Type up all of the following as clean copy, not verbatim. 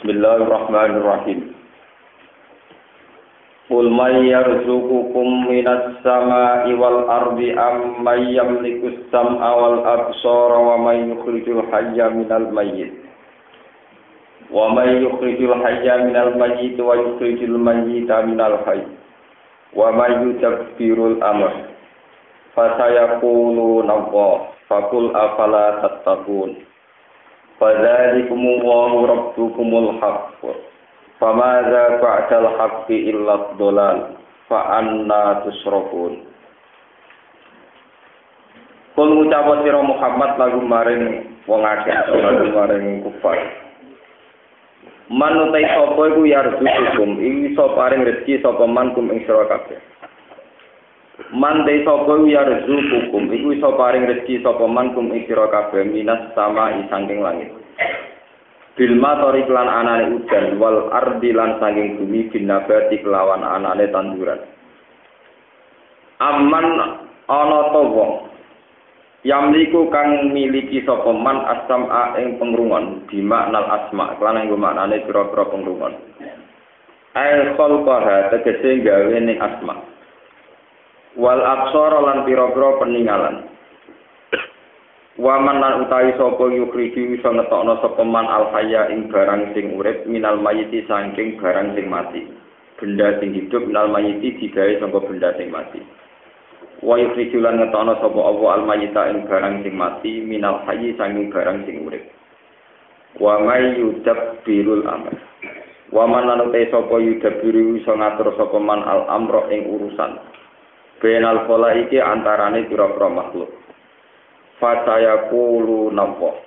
Bismillahirrahmanirrahim. Qul may yarzuqukum minas samaa'i wal ardi amman yamlikus sam'a wal absara wa may yukhrijul hayya minal mayyit wa may yukhrijul hayya minal mayyit wa yukhrijul mayyita minal hayy wa may yudabbirul amr fasayaquluna Allah faqul afala tattaqun fadzalikumullahu rabbukumul haqq famadza ba'dal haqqi illa dhalal fa anna tusrafun. Kul ngucap sira Muhammad lagu maring wong akeh lagu maring kufar. Manutai sapa iku yarzukum iso paring rezeki sapa man kum ing sira kabeh. Man te sapa yarzukum iku iso paring rezeki sapa man kum ing sira kabeh minas sama saking langit. Bil matori lan anane udan wal ardi lan saking bumi binabati kelawan anane tanduran. Aman ana ta wong yamliku kang miliki sapa man asma ing pengrungon di maknal asma lan nggo maknane pira-pira pengrungon. Ai khalqaha tegese gawe ning asma. Wal absara lan pira-pira peninggalan. Waman lan utawi sapa yukhriji iso ngetokno sapa man al hayya ing barang sing urip minal mayiti saking barang sing mati. Benda sing hidup minal mayiti digawe saka benda sing mati. Wa yukhriji lan ngetokno sapa Allah al mayita ing barang sing mati minal hayyi saking barang sing urip. Wa may yudabbirul amr. Waman lan utawi sapa yudabbiru iso ngatur sapa man al amra ing urusan. Bainal khalaiki antarane pira-pira makhluk. Fataya kulu nampo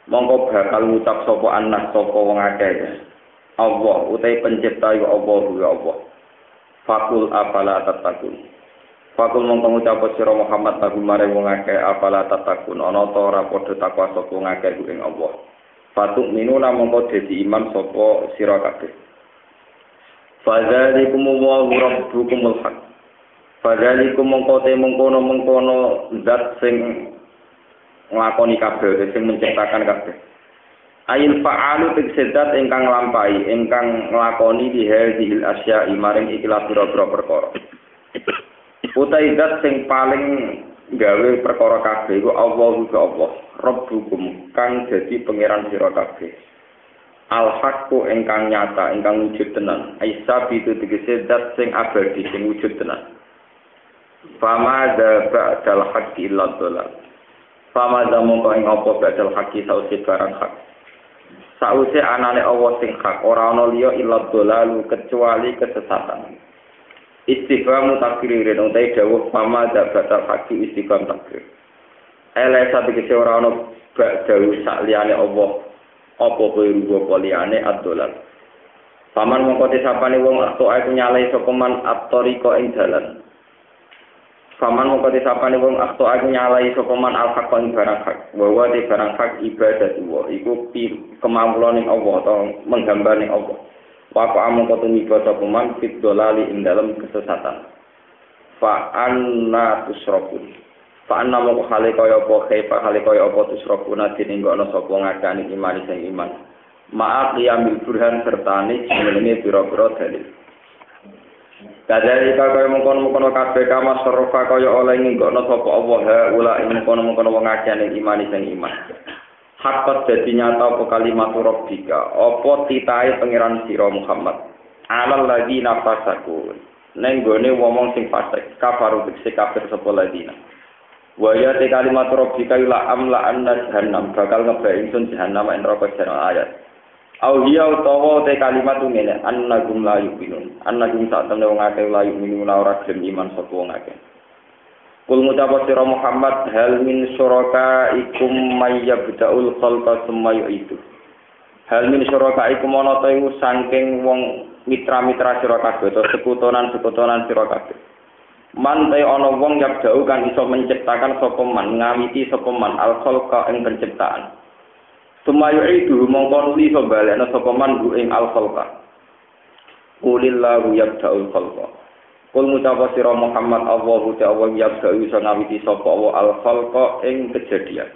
mongko bakal ngucap sapa anak sapa wong akeh Allah utai pencipta ya Allah ya Allah fakul apala tatakun fakul mongko ngucap sira Muhammad lagu mare wong akeh apala tatakun ana ta ora padha takwa sapa wong akeh ing Allah fatuk minuna mongko dadi iman sapa sira kabeh fadzalikum wa rabbukumul haq fadzalikum mongko te mengkono zat sing nglakoni kabeh sing menciptakan kabeh. Ail fa'alu tegsedat ingkang nglampahi ingkang nglakoni dihil asya'i maring ikilah pira-pira perkara. Utai zat sing paling gawe perkara kabeh iku Allah uga Allah, Rabbukum kang dadi pangeran sira kabeh. Al haqqu ingkang nyata, ingkang wujud tenan. Aisa itu tegese zat sing abadi sing wujud tenan. Fama dza ba'dal haqqi illa dhalal. Fama mongko ing apa badal haki sause barang hak. Sause anane Allah sing hak ora ana liya illa dhalalu kecuali kesesatan. Istifham takririn utai dawuh fama badal haki istifham takrir. Elesa tegese ora ana badal sak liyane Allah apa kowe rupa liyane ad-dhalal. Paman mongko disapane wong atau aku nyalai sapa man at-tariqa ing dalan. Paman mongko disapane wong akto aku nyalai sapa man al-haq ing barang hak. Wa di barang hak ibadah wa iku kemampuan ning Allah atau menggambar ning Allah. Wa ka mongko tumiba sapa man fit dolali ing dalam kesesatan. Fa anna tusrafun. Fa anna mongko hale kaya apa kaifa hale kaya apa tusrafuna dininggono sapa ngakani iman sing iman. Ma'a qiyamil burhan sertane jenenge pira-pira dalil. Kadari kaya mengkono-mengkono kabeh kama sorofa kaya oleh nginggono sapa Allah ula ing mengkono-mengkono wong akeh ning iman sing iman. Hakkat dadi nyata apa kalimat rabbika, apa titahe pangeran sira Muhammad. Alal ladina fasaku. Ning gone wong sing fasik, kafaru biksi kafir sapa ladina. Wa ya te kalimat rabbika la amla anna jahannam bakal ngebae ingsun jahannam ing neraka jahanam ayat. Aulia utawa te kalimat ngene annagum la yu'minun annagum sak temne wong akeh la yu'minun ora gelem iman sapa wong akeh kul ngucap sira Muhammad hal min syuraka ikum may yabda'ul khalqa summa yu'idu hal min syuraka ikum ana ta iku saking wong mitra-mitra sira kabeh utawa sekutonan sira kabeh man te ana wong yabda'u kang iso menciptakan sapa man ngawiti sapa man al khalqa ing penciptaan Sumayu itu mongkon li sobalena sapa man ing al-khalqa. Qulillahu yabda'ul khalqa. Kul ngucap sira Muhammad Allahu ta'ala yabda'u iso ngawiti sapa al-khalqa ing kejadian.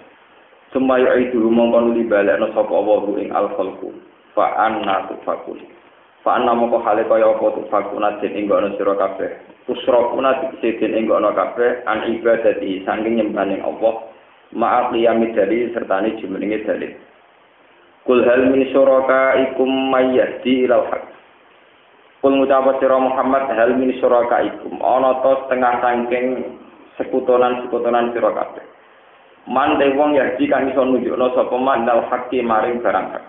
Sumayu itu mongkon li balena sapa ing al-khalqu. fa anna tufakun fa anna moko hale kaya apa tufakuna den ing ana sira kabeh tusrofuna dikse den ing ana kabeh an ibadati saking nyembahane Allah ma'al qiyamid dari sertane jumenenge dalil kul hal min syurakaikum mayyahdi ilal haq kul ngucap sira Muhammad hal min syurakaikum ana ta setengah saking sekutonan sira kabeh man te wong yahdi kang iso nunjukno sapa man dal haqqi maring barang hak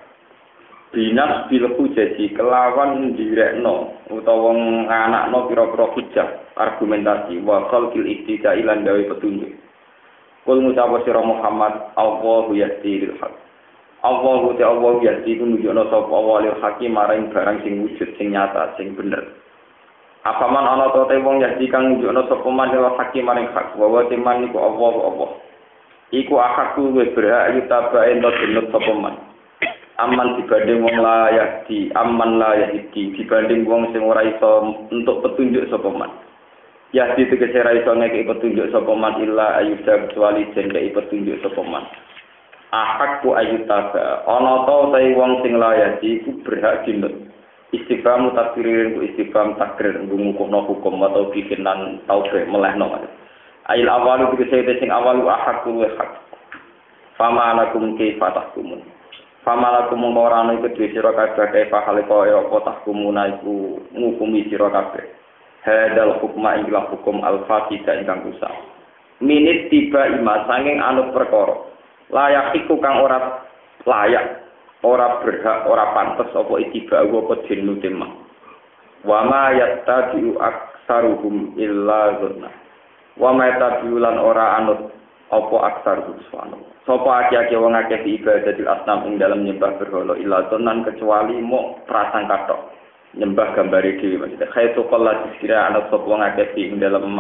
binas bil hujjati kelawan direkno utawa nganakno pira-pira hujjah argumentasi wa khalqil iktida ilan gawe petunjuk kul ngucap sira Muhammad Allahu yahdi lil haq Allahu yahdi nunjukno sapa walil haqqi maring barang sing wujud sing nyata sing bener apaman ana ta te wong yahdi kang nunjukno sapa man dal haqqi maring hak wa timan iku Allah iku akaku wis berhak yutabae ento jenut sapa man aman dibanding wong layak di aman layak iki dibanding wong sing ora iso entuk petunjuk sapa man ya ditegese ra iso nek petunjuk sapa man illa ayyuda kecuali jenenge petunjuk sapa man akaku ayyutaba ana ta wong sing layak iku berhak jenut istighfar takdirin ku istighfar takdir ngumuhno hukum atau bikinan tauhid melehno ail awalu tegese sing awalu ahakul hak fama lakum kaifa tahkumun fama lakum ora ana iku dhewe sira kabeh kaifa halika apa tahkumuna iku ngukumi sira kabeh hadal hukma ila hukum al-fatida ingkang rusak minit tiba ima sanging anut perkara layak iku kang ora layak ora berhak ora pantes apa itiba apa dinu tema wa ma yattabi'u aksaruhum illa dzunna wa matabiulan ora anut apa aksar subhanahu sapa akeh-akeh wong akeh ibadatil asnam ing dalam nyembah berhala illa tunan kecuali mok prasangka tok nyembah gambare dhewe maksudnya khaitu qalla dikira ana sapa wong akeh ing dalam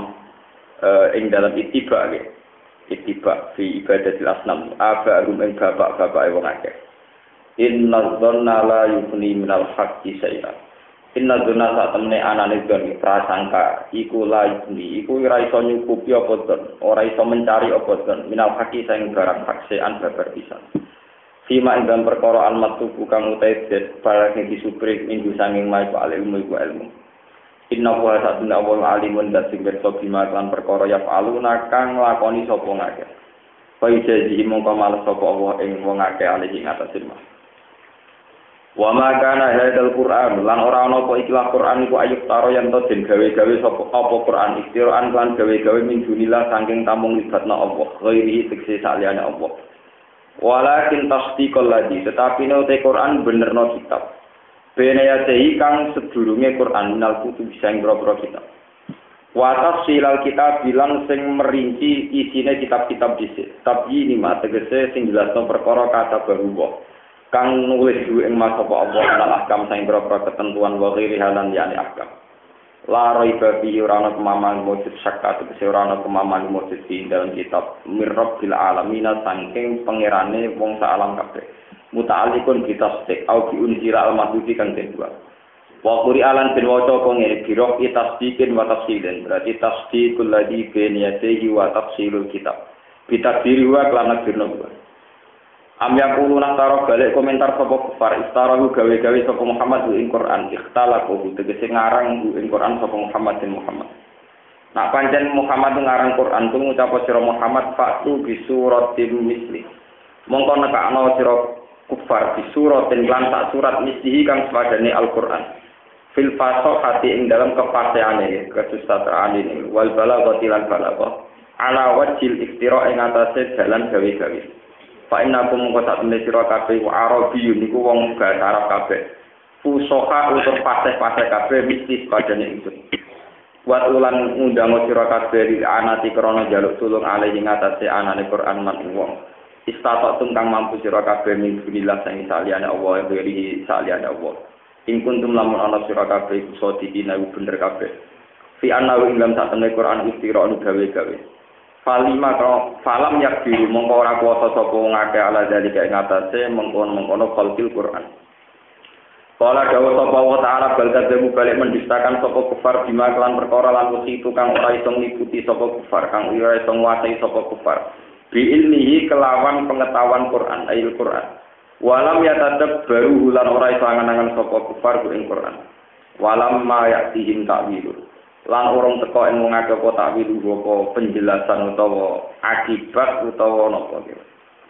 ittiba fi ibadatil asnam aba rum ing bapak-bapak wong akeh inna dzanna la yughni minal haqqi syai'an inna dzanna sak temene anane dzon prasangka iku laini iku ora iso nyukupi apa dzon ora iso mencari apa dzon minal haqi sing barang haksean babar pisan sima ing dalam perkara al-matubu kang utahe barang sing disupri minggu sanging mae ilmu iku ilmu inna wa satuna wa alimun dat sing berso bima lan perkara ya aluna kang nglakoni sapa ngake fa ijazi mongko males sapa Allah ing wong akeh alih ing atas ilmu wa ma kana hadzal Qur'an lan ora ana apa ikilah Qur'an iku ayub taro yen to den gawe-gawe sapa apa Qur'an istiraan lan gawe-gawe min dunillah saking tamung libatna Allah ghairi tekse saliyane Allah walakin tasdiqal ladzi tetapi nek Qur'an benerno kitab benayate kang sedurunge Qur'an minal kutub sing boro-boro kitab wa tafsilal kitab bilang sing merinci isine kitab-kitab dhisik tapi ini mak tegese sing jelasno perkara kata baru kang nulis duwe ing masa Allah lan ahkam sing berapa ketentuan wa ghairi halan yani ahkam la raiba bi ora ana kemaman mujud syakat tegese ora ana kemaman mujud di dalam kitab mirabbil alamin saking pangerane wong sak alam kabeh muta'alliqun bi tasdiq au bi unzira al-mahdufi kang kedua wa quri alan bin waca kok ngene biro tasdiqin wa tafsilin berarti tasdiqul ladzi bainiyatihi wa tafsilul kitab bitadiri wa kelana dirno Amya kulo nang karo balik komentar sapa kufar istarahu gawe-gawe sapa Muhammad ing Quran ikhtalaku tegese ngarang ing Quran sapa Muhammad bin Muhammad. Nak pancen Muhammad ngarang Quran ku ngucap sira Muhammad fatu bi suratin misli. Mongko nekakno sira kufar bi suratin lan sak surat mislihi kang sepadane Al-Qur'an. Fil fasahati ing dalam kepastiane kesusastraan ini wal balaghati lan balaghah ala wajil iftira ing atase dalan gawe-gawe. Fa inna kum sak temne sira kabeh wa arabiyun niku wong bahasa Arab kabeh. Fusoha utur paseh-paseh kabeh mistis padane itu. Wa ulan ngundang sira kabeh di anati krana jaluk tulung alih ing atase anane Quran man wong. Istatok tungkang mampu sira kabeh min billah sing saliyane Allah beri saliyane Allah. Ing kuntum lamun ana sira kabeh sodiki nawi bener kabeh. Fi anna ing dalam sak temne Quran istira anu gawe-gawe. Falam yak diri mongko ora kuwasa sapa wong akeh ala dalika ing atase mengkono-mengkono qalbil Quran. Kala dawuh sapa wa ta'ala bal kadzabu balik mendustakan sapa kufar bima kelan perkara lan itu kang ora iso ngliputi sapa kufar kang ora iso nguasai sapa kufar. Bi ilmihi kelawan pengetahuan Quran ayil Quran. Walam yatadab baru lan ora iso angan-angan sapa kufar ku ing Quran. Walam ma ya'tihim ta'wil. Lan orang teko ing wong akeh apa ta'wil apa penjelasan utawa akibat utawa napa gitu.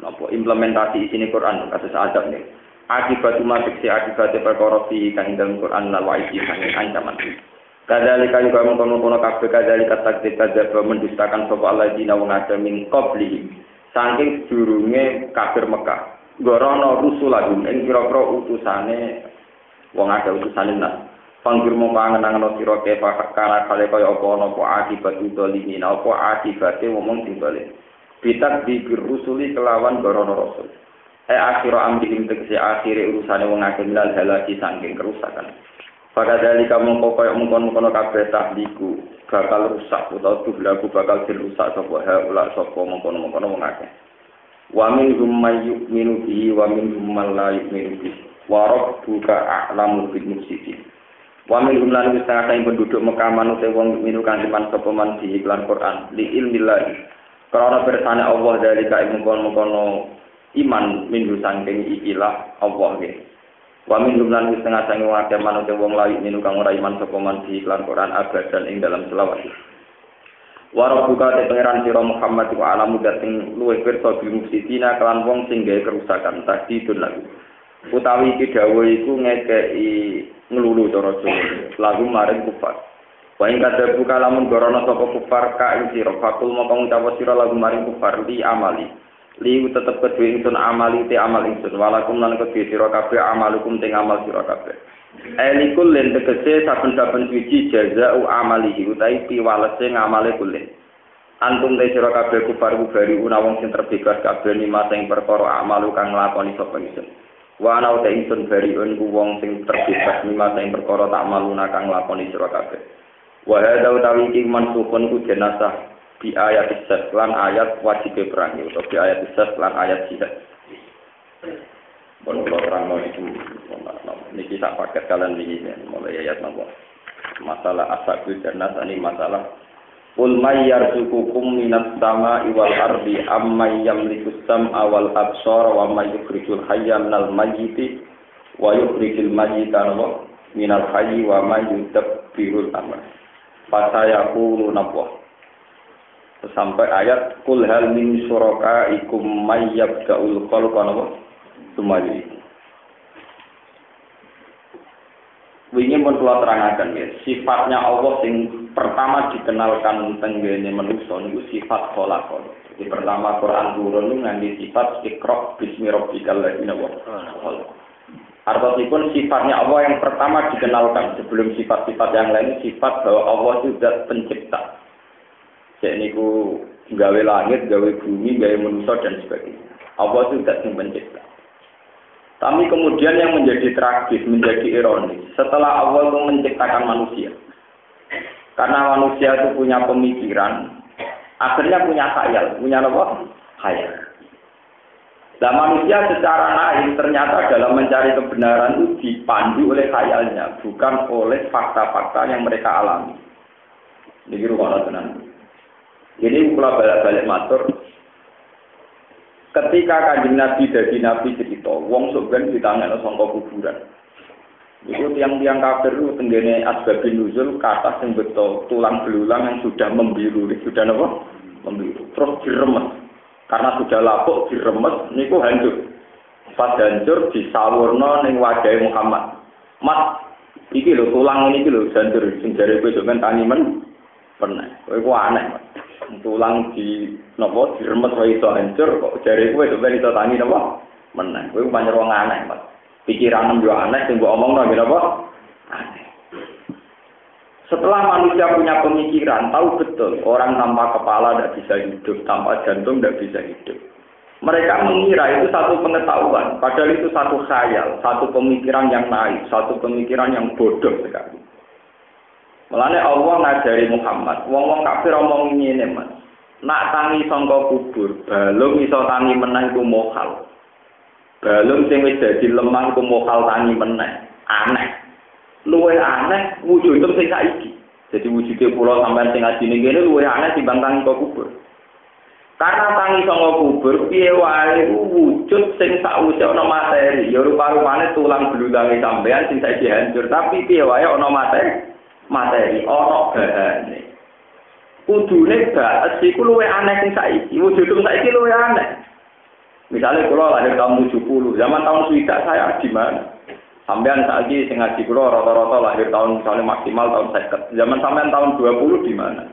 Napa implementasi isine Quran kados adab nih. Akibat umatiksi akibat perkara fi kang dalam Quran lan wa'idi kang ancaman. Kadzalika juga mengkono-kono kabeh kadzalika takdir kadzab mendustakan sapa alladzina wong akeh min qablihim. Saking durunge kafir Mekah. Gorono rusulahum ing kira-kira utusane wong akeh utusane nas. Panggir mung pangen-angen sira kefa kana kale kaya apa akibat udzalimin apa akibate wong sing bali. Bitak dikir rusuli kelawan gorono rasul. Akhira amrihim tegese akhire urusane wong akeh milal halaki saking kerusakan. Pakadalika mongko kaya mungkon-mungkon kabeh tahliku bakal rusak utawa tuhlaku bakal dirusak sapa haula sapa mungkon-mungkon wong akeh. Wa minhum may yu'minu bihi wa minhum man la yu'minu bihi wa rabbuka a'lamu bil mufsidin. Wa minhum lan setengah penduduk Mekah manut wong minu kang dipan sapa man di iklan Quran li ilmillah. Karena bersane Allah dalika mungkon-mungkon iman minhu saking ikilah Allah nggih. Wa minhum lan setengah sange wae manut wong lain minu kang ora iman sapa man di iklan Quran abadan ing dalam selawat. Warabuka te pangeran sira Muhammad wa alamu dating luwih pirsa bil mufsidina kelan wong sing gawe kerusakan tadi lagu. Utawi iki dawuh iku ngekeki nglulu cara Jawa lagu maring kufar. Wa ing kadhebuka lamun gorono sapa kufar ka ing sira fakul mongko ngucap sira lagu maring kufar li amali. Li tetep kedue ingsun amali te amal ingsun walakum lan kedue sira kabeh amalukum te amal sira kabeh. Elikul len tegese saben-saben suci jazau amalihi utawi piwalese ngamale kulen. Antum te sira kabeh kufar bari una wong sing terbebas kabeh lima sing perkara amalu kang nglakoni sapa ingsun. Wa ana te ingsun bari ku wong sing terbebas lima sing perkara tak maluna kang nglakoni sira kabeh. Wa hadza utawi iki mansukun ku jenazah bi ayat isat lan ayat wajib perang utawa bi ayat isat lan ayat jihad. Bon kula terang niki sak paket kalian ini mulai ayat napa masalah asabul jannah ini masalah ul may yarzuqukum minas sama'i wal ardi amman yamliku sam'a wal absara wa may yukhrijul hayya minal mayyiti wa yukhrijul mayyita minal hayyi wa may yudabbirul amr fasayaqulu nabwa sampai ayat kul hal min syurakaikum may yabda'ul khalqa Sumali. Wingi mun kula terangaken ya, sifatnya Allah sing pertama dikenalkan tenggene manusa niku sifat khalaqah. Jadi pertama Quran turun ngangge sifat iqra bismi rabbikal ladzi khalaq. Artinya sifatnya Allah yang pertama dikenalkan sebelum sifat-sifat yang lain sifat bahwa Allah itu zat pencipta. Jadi niku gawe langit, gawe bumi, gawe manusia dan sebagainya. Allah itu zat yang pencipta. Tapi kemudian yang menjadi tragis, menjadi ironis, setelah Allah itu menciptakan manusia. Karena manusia itu punya pemikiran, akhirnya punya khayal. Punya apa? Khayal. Nah manusia secara naif ternyata dalam mencari kebenaran itu dipandu oleh khayalnya, bukan oleh fakta-fakta yang mereka alami. Ini rumah tenan. Ini pula balik-balik matur. Ketika Kanjeng Nabi dadi nabi cerita, wong sok ben ditangekno saka kuburan. Iku tiang-tiang kafir itu tenggene asbabun nuzul kata sing beto tulang belulang yang sudah membiru, sudah apa? Membiru. Terus diremes. Karena sudah lapuk diremes niku hancur. Pas hancur disawurna ning wajahe Muhammad. Mas, iki lho tulang ini iki lho hancur sing jare kowe sampean tani men pernah. Kowe aneh, Mas. Tulang di napa diremes wae iso hancur kok jare kowe sampeyan iso tani napa meneh kowe pancen wong aneh Mas pikiranmu yo aneh sing mbok omongno nggih napa aneh. Setelah manusia punya pemikiran tahu betul orang tanpa kepala tidak bisa hidup, tanpa jantung tidak bisa hidup, mereka mengira itu satu pengetahuan padahal itu satu khayal, satu pemikiran yang naif, satu pemikiran yang bodoh sekali. Mulane Allah ngajari Muhammad, wong-wong kafir omong ngene, Mas. Nak tangi sangka kubur, balung iso tangi meneh iku mokal. Balung sing wis dadi lemang iku mokal tangi meneh. Aneh. Luwih aneh wujudé sing saiki. Jadi wujude kula sampean sing ngaji ning kene luwih aneh timbang tangi kok kubur. Karena tangi saka kubur piye wae wujud sing sakwise ana materi, ya rupa-rupane tulang belulange sampean sing saiki hancur, tapi piye wae ana materi, ana bahane. Kudune baes iku luwih aneh sing saiki, wujud saiki luwih aneh. Misalnya kula lahir tahun 70, zaman tahun 60 saya di mana? Sampean saiki sing ngaji kula rata-rata lahir tahun misalnya maksimal tahun 50. Zaman sampean tahun 20 di mana?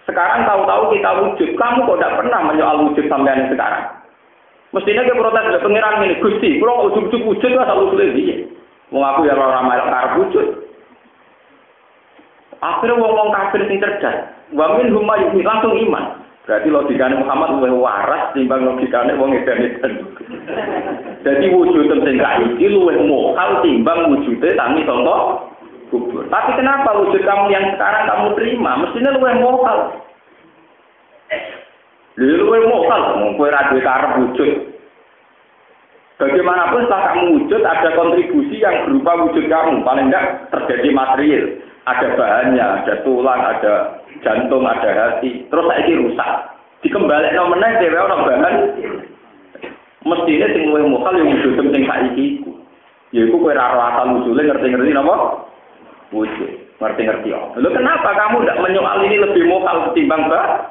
Sekarang tahu-tahu kita wujud, kamu kok tidak pernah menyoal wujud sampean yang sekarang? Mestinya ke protes dari pengiran ini, Gusti, kalau wujud wujud lah selalu sulit dia. Mau aku ya orang ramai karep wujud. Akhirnya ngomong kafir sing cerdas, wamin huma yumi langsung iman. Berarti logikanya Muhammad lebih waras timbang logikanya wong edan-edan. Jadi wujud sing saiki luwih mokal timbang wujude tangi contoh kubur. Tapi kenapa wujud kamu yang sekarang kamu terima? Mestinya luwih mokal. Luwih mokal, kowe ra duwe karep wujud. Bagaimanapun setelah kamu wujud ada kontribusi yang berupa wujud kamu, paling enggak terjadi material. Ada bahannya, ada tulang, ada jantung, ada hati. Terus saiki rusak. Dikembalekno meneh dhewe ana bahan. Mestine sing luwih mokal yang wujud sing saiki iku. Yaiku kowe ra asal usule ngerti-ngerti napa? Wujud. Ngerti-ngerti. Lho kenapa kamu tidak menyoal ini lebih mokal ketimbang bahas?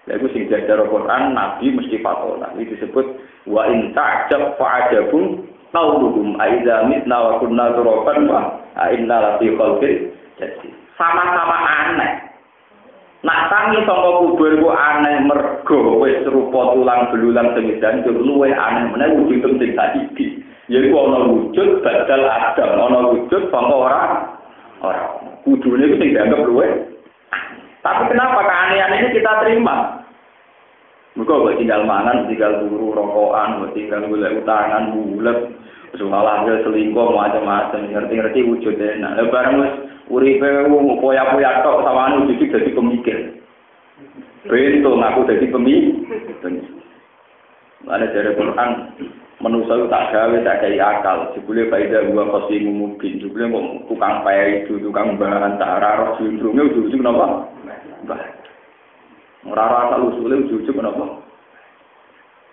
Yaitu sing diajar Al-Quran, Nabi mesti fatona. Ini disebut wa in ta'jab fa'ajabun qauluhum aiza mitna wa kunna turaban wa inna lafi khalqin jadid. Sama-sama aneh. Nak tangi saka kubur ku aneh mergo wis rupa tulang belulang sing hancur luwih aneh meneh wujud sing saiki. Yaiku ana wujud badal adam, ana wujud saka ora. Kudune ku sing dianggap luwih. Tapi kenapa keanehan ini kita terima? Mereka buat tinggal mangan, tinggal turu, rokokan, buat tinggal golek utangan, bulet, soal selingkuh, macam-macam, ngerti-ngerti wujudnya. Nah, barang wis uripe poya-poya tok sawane wujud dadi pemikir. Bento ngaku dadi pemikir. Ada dari Quran manusia tak gawe tak kaya akal. Jebule faida gua qasimu mungkin. Jebule kok tukang pay itu tukang bahan tak arah sindrome ujug napa? Ora asal usule ujug napa?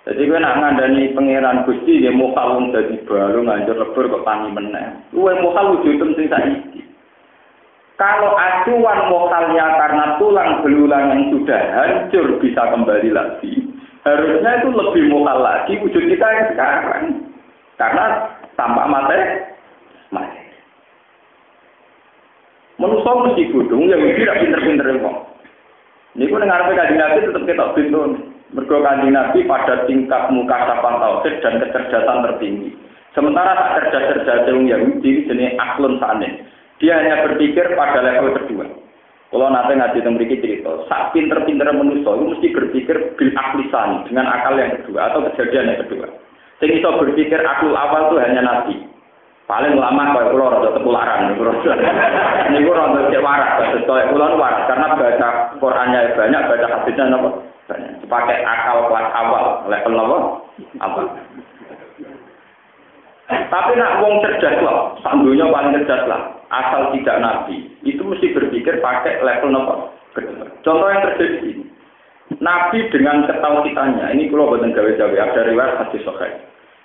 Jadi kowe nak ngandani pangeran Gusti ya mokal wong dadi baru nganjur lebur kok tangi meneh. Luwe mokal wujud sing saiki. Kalau acuan mokalnya karena tulang belulang yang sudah hancur bisa kembali lagi. Harusnya itu lebih mokal lagi wujud kita yang sekarang. Karena tanpa materi. Manusia mesti bodong yang tidak pinter-pinter kok. Ini pun dengar Kanjeng Nabi tetap kita pintu. Mergo Kanjeng Nabi pada tingkat muka safan tauhid dan kecerdasan tertinggi. Sementara tak cerdas-cerdas yang Yahudi jenis aklun sanes. Dia hanya berpikir pada level kedua. Kalau nanti ngaji tentang berikut cerita, sak pinter-pinter manusia itu mesti berpikir bil aklisan dengan akal yang kedua atau kejadian yang kedua. Sing iso berpikir akal awal itu hanya Nabi. Paling lama kalau pulau rada ketularan, ini gue rada cek waras, kalau pulau waras karena baca Qurannya banyak, baca hadisnya apa? Banyak. Pakai akal kelas awal, level apa? Apa? Tapi nak wong cerdas lah, sandunya paling cerdas lah. Asal tidak Nabi, itu mesti berpikir pakai level apa? Contoh yang terjadi, Nabi dengan ketauhidannya, ini kalau buatan gawe-gawe ada riwayat hadis sahih.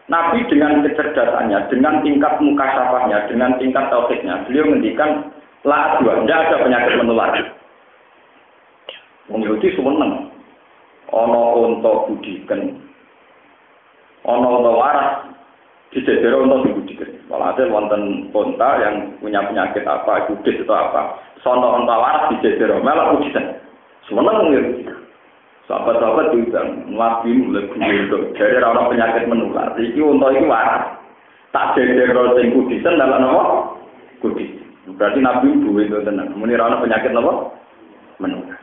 Nabi dengan kecerdasannya, dengan tingkat mukasyafahnya, dengan tingkat tauhidnya, beliau menghentikan la adwa, tidak ada penyakit menular. Wong Yahudi seneng, ono unta budiken, ono unta waras, dijejer unta dibudiken. Walhasil wonten unta yang punya penyakit apa, kudis atau apa, sono unta waras dijejer, malah budiken. Seneng wong Yahudi. Sahabat-sahabat diundang, Nabi mulai berdua, dari orang penyakit menular. Iki untuk itu waras. Tak jadi sing kudisen dalam nama kudis. Berarti Nabi dua itu tenang. Kemudian orang penyakit apa? Menular.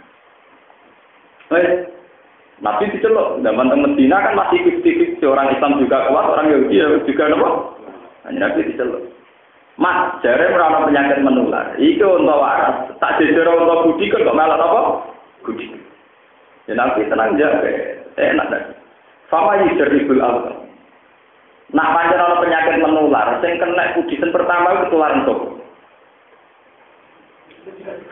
Nabi diceluk. Zaman Medina kan masih 50-50. Orang Islam juga kuat, orang Yahudi juga apa? Hanya Nabi diceluk. Mas, jare orang penyakit menular. Iki untuk waras. Tak jadi untuk kudis kok malah apa? Kudis. Ya Nabi tenang jaga, enak dah. Fama yusribul awal. Nak pancen ana penyakit menular, sing kena kudisen pertama ketularan sok.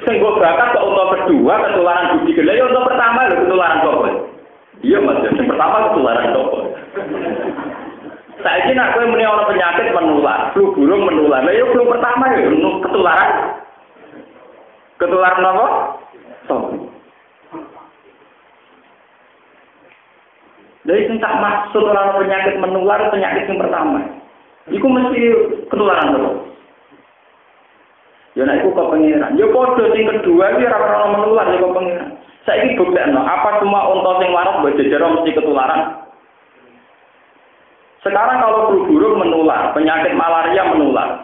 Sing kok bakat kok unta kedua ketularan budi gede ya unta pertama lho ketularan kok. Iya Mas, yang pertama ketularan kok. Saiki nek kowe muni ana penyakit menular, flu burung menular. Lah ya flu pertama ya ketularan. Ketularan apa? Jadi sing tak maksud orang penyakit menular penyakit yang pertama. Iku mesti ketularan terus. Ya nek iku kok pengiran. Ya padha sing kedua iki ora ono menular ya kok pengiran. Saiki buktekno apa semua unta sing waras mbok jejero mesti ketularan? Sekarang kalau flu burung menular, penyakit malaria menular.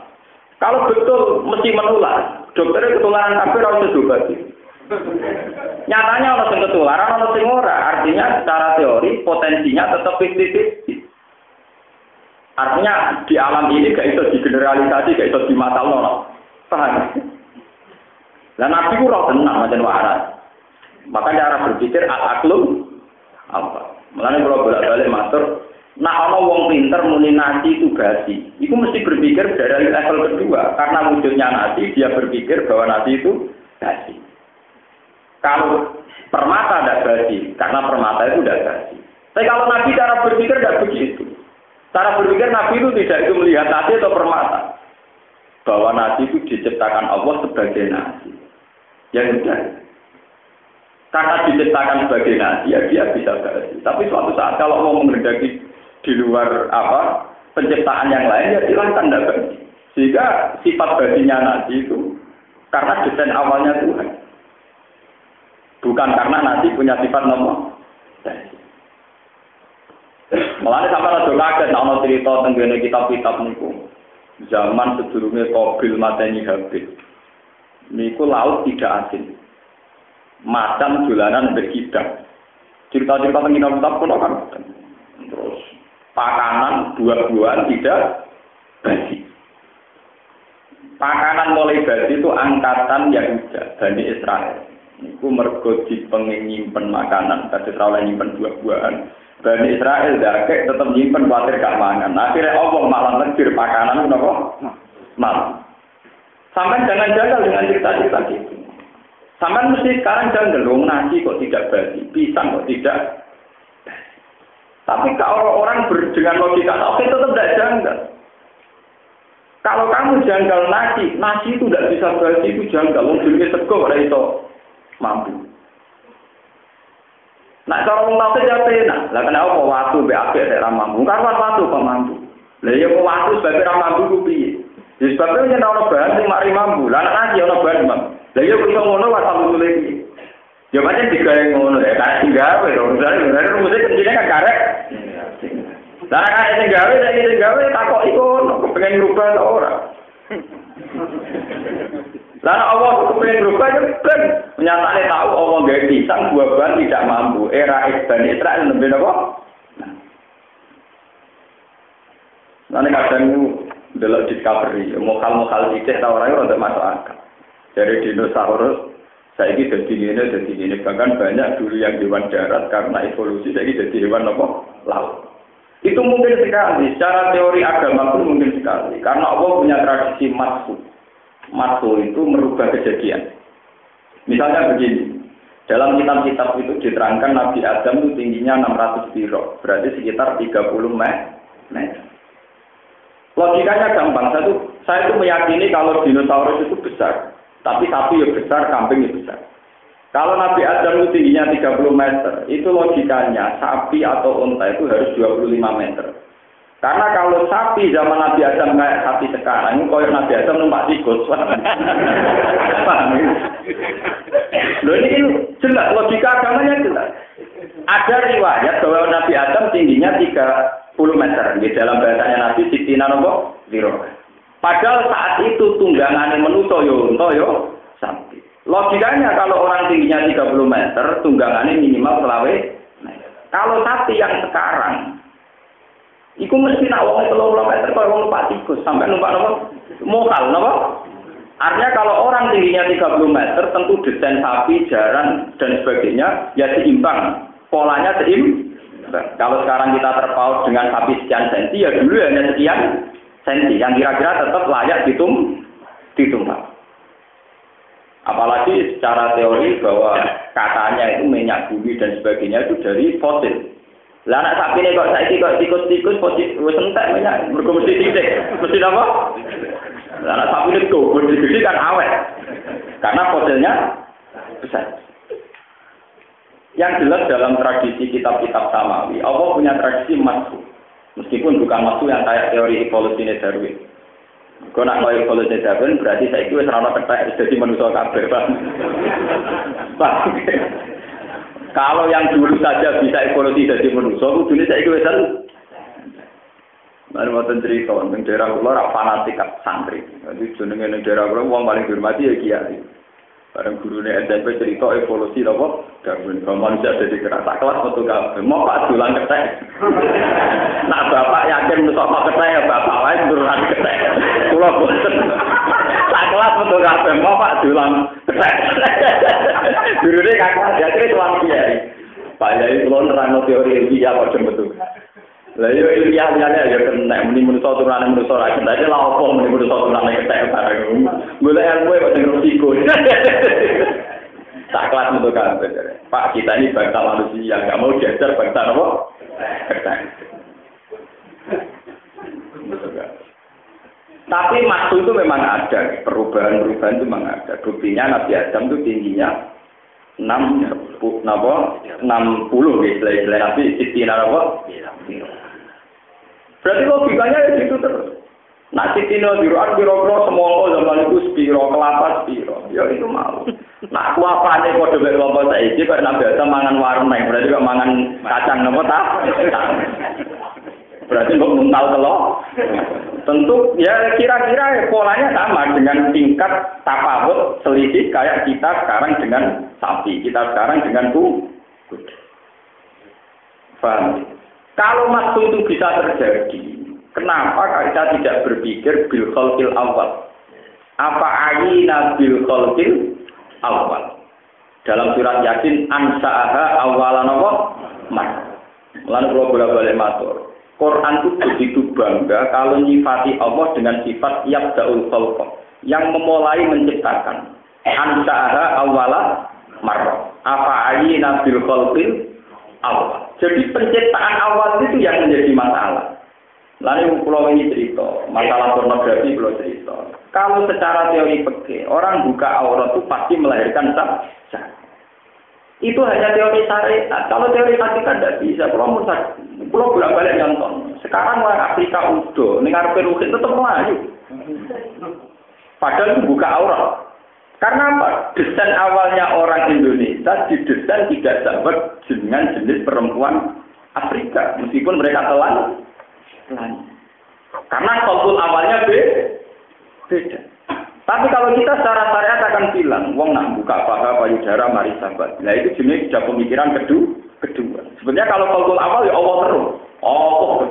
Kalau betul mesti menular, dokternya ketularan kabeh ora usah diobati. Nyatanya ono sing ketularan, ono sing ora. Artinya secara teori potensinya tetap 50-50. Artinya di alam ini gak bisa digeneralisasi, gak bisa dimasalno. Paham? Lah Nabi ku roh tenang macam waras. Maka cara berpikir al-aqlum apa? Mulane kalau bolak-balik matur, nak ana wong pinter muni nasi itu basi. Iku mesti berpikir dari level kedua karena wujudnya nasi dia berpikir bahwa nasi itu basi. Kalau permata tidak basi, karena permata itu tidak basi. Tapi kalau Nabi cara berpikir tidak begitu. Cara berpikir Nabi itu tidak itu melihat nasi atau permata. Bahwa nasi itu diciptakan Allah sebagai nasi. Ya sudah. Karena diciptakan sebagai nasi, ya dia bisa basi. Tapi suatu saat kalau mau menghendaki di luar penciptaan yang lain, ya silahkan tidak basi. Sehingga sifat basinya nasi itu karena desain awalnya Tuhan. Bukan karena nasi punya sifat nomor. Mulane sampai ada kaget ana cerita tenggene kitab-kitab niku. Zaman sedurunge Qabil mateni Habil. Niku laut tidak asin. Macan dolanan berkidang. Cerita-cerita teng kitab kuno kan. Terus pakanan buah-buahan tidak basi. Pakanan mulai basi itu angkatan Yahuda, Bani Israel. Iku mergo dipengin nyimpen makanan, tapi ora oleh nyimpen buah-buahan. Bani Israel dakek tetep nyimpen kuwatir gak mangan. Akhirnya Allah malah negir makanan napa? Mal. Sampai jangan janggal dengan cerita-cerita gitu. Sampai mesti sekarang janggal dong nasi kok tidak basi, pisang kok tidak. Tapi kalau orang dengan logika oke tetap tidak janggal. Kalau kamu janggal nasi itu tidak bisa basi itu janggal. Mungkin sego ora iso mampu. Nah, cara wong tau ya penak. Lah kenapa waktu be apik nek ra mampu? Kan waktu kok mampu. Lah ya waktu sebagai ra mampu ku piye? Ya sebabnya yen ana bahan sing mari mampu. Lah nek ana bahan mampu. Lah ya kok iso ngono wae sampe iki. Ya pancen digawe ngono ya, karek digawe lho. Misalnya rumusnya kencine kan karek. Lah karek sing gawe saiki sing gawe takok iku pengen ngrubah ta ora. Lah Allah kepengen berubah ya kan nyatane tahu Allah gawe pisang buah-buahan tidak mampu. Era Bani Israil nembe napa? Nah, kadang delok discovery, mokal-mokal dicek ta ora ora masuk akal. Dari dinosaurus saiki dadi ngene bahkan banyak dulu yang hewan darat karena evolusi saiki dadi hewan apa? Laut. Itu mungkin sekali, secara teori agama pun mungkin sekali karena Allah punya tradisi matsu. Matsu itu merubah kejadian. Misalnya begini, dalam kitab-kitab itu diterangkan Nabi Adam itu tingginya 600 piro, berarti sekitar 30 meter. Logikanya gampang, saya itu meyakini kalau dinosaurus itu besar, tapi sapi ya besar, kambing ya besar. Kalau Nabi Adam itu tingginya 30 meter, itu logikanya sapi atau unta itu harus 25 meter. Karena kalau sapi zaman Nabi Adam kayak sapi sekarang, itu kalau Nabi Adam numpak tikus. Paham ya? Loh ini jelas, logika agamanya jelas. Ada riwayat bahwa Nabi Adam tingginya 30 meter. Di dalam bahasanya Nabi Sitina Nopo Ziro. Padahal saat itu tunggangannya menuso yo sapi. Logikanya kalau orang tingginya 30 meter, tunggangannya minimal selawe meter. Kalau sapi yang sekarang, iku mesti nak wong 30 meter kalau wong numpak tikus sampai numpak nopo mokal nopo. Artinya kalau orang tingginya 30 meter tentu desain sapi, jaran dan sebagainya ya seimbang. Polanya seimbang. Kalau sekarang kita terpaut dengan sapi sekian senti ya dulu hanya sekian senti yang kira-kira tetap layak ditumbak. Apalagi secara teori bahwa katanya itu minyak bumi dan sebagainya itu dari fosil. Lah anak sapi ini kok saiki kok tikus-tikus wis entek minyak mergo mesti titik. Mesti apa? Lah anak sapi ini kok gede kan awet. Karena fosilnya besar. Yang jelas dalam tradisi kitab-kitab Samawi, Allah punya tradisi masuk. Meskipun bukan masuk yang kayak teori evolusi Darwin. Kalau nak mau evolusi Darwin berarti saya itu serana ketek jadi manusia kabeh, Pak. Kalau yang dulu saja bisa evolusi jadi manusia, dunia saya itu wis Mari wonten cerita ning daerah kula ora fanatik santri. Jadi jenenge ning daerah kula wong paling dihormati ya kiai. Bareng gurune SMP cerita evolusi apa? Darwin manusia jadi kerasa kelas metu kabeh. Mau Pak dolan ketek. Nak bapak yakin mesok kok ketek ya bapak wae turunan ketek. Kula boten. Sak kelas metu kabeh mau Pak dolan ketek. Gurune kakak jadi tuan kiai. Pak Yai kula nerangno teori ilmiah kok betul. Lah yo ilmiah liyane ya kena muni manusa turunane manusa ra kena lha opo muni manusa turunane ketek bareng. Golek ilmu kok sing resiko. Tak kelas untuk kabeh. Pak kita ini bangsa manusia enggak mau diajar bangsa apa? Ketek. Tapi maksud itu memang ada, perubahan-perubahan itu memang ada. Buktinya Nabi Adam itu tingginya 60 istilah Nabi Sitina apa? Berarti logikanya ya gitu terus. Nah Sitina diruan biro-biro semua zaman itu spiro, kelapa spiro. Ya itu mau. Nah kuapane kode kelapa saiki kok Nabi Adam mangan warung berarti kok mangan kacang napa ta? Berarti kok muntal telur. Tentu ya kira-kira polanya sama dengan tingkat tafawut selisih kayak kita sekarang dengan sapi, kita sekarang dengan kuda. Paham? Kalau maksud itu bisa terjadi, kenapa kita tidak berpikir bil khalqil awal? Apa ayina bil khalqil awal? Dalam surat Yasin ansa'aha awalan apa? Lalu kalau bolak-balik matur. Quran itu begitu bangga kalau nyifati Allah dengan sifat yabda'ul khalqa yang memulai menciptakan. Ansa'aha awala marrah. Apa ayina bil khalqil awal. Jadi penciptaan awal itu yang menjadi masalah. Lalu kalau ini cerita, masalah pornografi kalau cerita. Kalau secara teori fikih, orang buka aurat itu pasti melahirkan zat. Itu hanya teori syariat. Kalau teori hakikat tidak bisa. Kalau bolak-balik nonton. Sekarang orang Afrika udah, dengar peruhin tetap melayu. Padahal itu buka aurat. Karena apa? Desain awalnya orang Indonesia didesain tidak sama dengan jenis perempuan Afrika, meskipun mereka telan. Karena konsul awalnya beda. Tapi kalau kita secara syariat akan bilang, wong nak buka paha payudara mari sahabat. Nah itu jenis sudah pemikiran kedua. Sebenarnya kalau konsul awal ya Allah terus. Oh.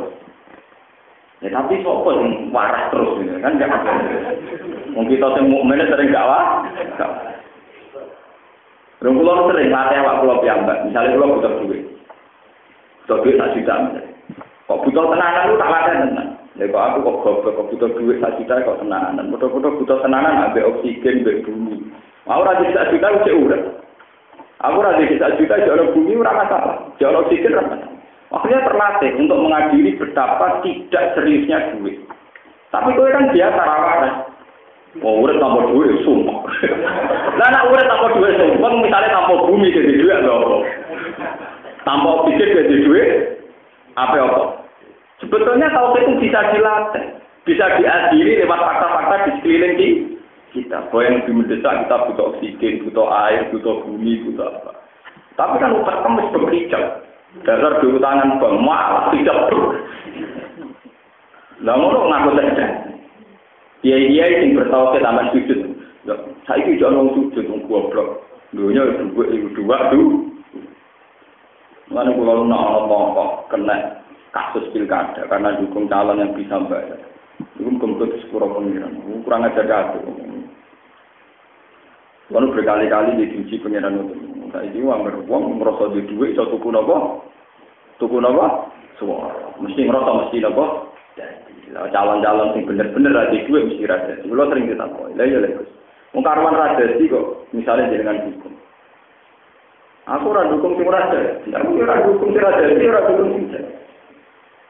Ya tapi sopo sing waras terus gitu kan enggak apa. Wong kita sing mukmin sering gak wah. Rong kula sering latih awak kula piyambak. Misale kula butuh duit. Butuh duit sak juta. Kok butuh tenanan lu tak latih tenan. Lha kok aku kok butuh duit sak juta kok tenanan. Mudah-mudahan butuh tenanan ambek oksigen ambek bumi. Mau ora di sak juta wis urip. Aku ora di sak juta jare bumi ora masalah. Jare oksigen ora masalah. Akhirnya terlatih untuk mengadili betapa tidak seriusnya duit. Tapi kowe kan biasa rawanan. Oh, urip tanpa duit sumpah. Lah nek urip tanpa duit sumpah, misalnya tanpa bumi jadi duit lho. Tanpa oksigen jadi duit apa? Sebetulnya kalau itu bisa dilatih, bisa diadili lewat fakta-fakta di sekeliling kita. Bahwa yang lebih mendesak kita butuh oksigen, butuh air, butuh bumi, butuh apa. Tapi kan utak kamu bekerja. Dasar dulu tangan bang, malah tidak ber. Lah ngono ngaku saja. Iya sing bertawaf taman sujud. Saiki jono sujud wong goblok. Dunya dua. Mana kalau nak ngomong kena kasus pilkada karena dukung calon yang bisa bayar. Itu kemudian sepuluh pengiran. Kurang ajar jatuh. Lalu berkali-kali diuji pengiran itu. Saiki uang merasa di duit iso tuku napa? Suara. Mesti ngerasa mesti napa? Jadi calon-calon sing bener-bener ra di duit mesti ra dadi. Kulo sering ditakoni. Lah ya lek Wong karuan radasi kok, misalnya jenengan hukum. Aku ora dukung sing ora ada. Aku ora dukung sing ada, ora dukung sing.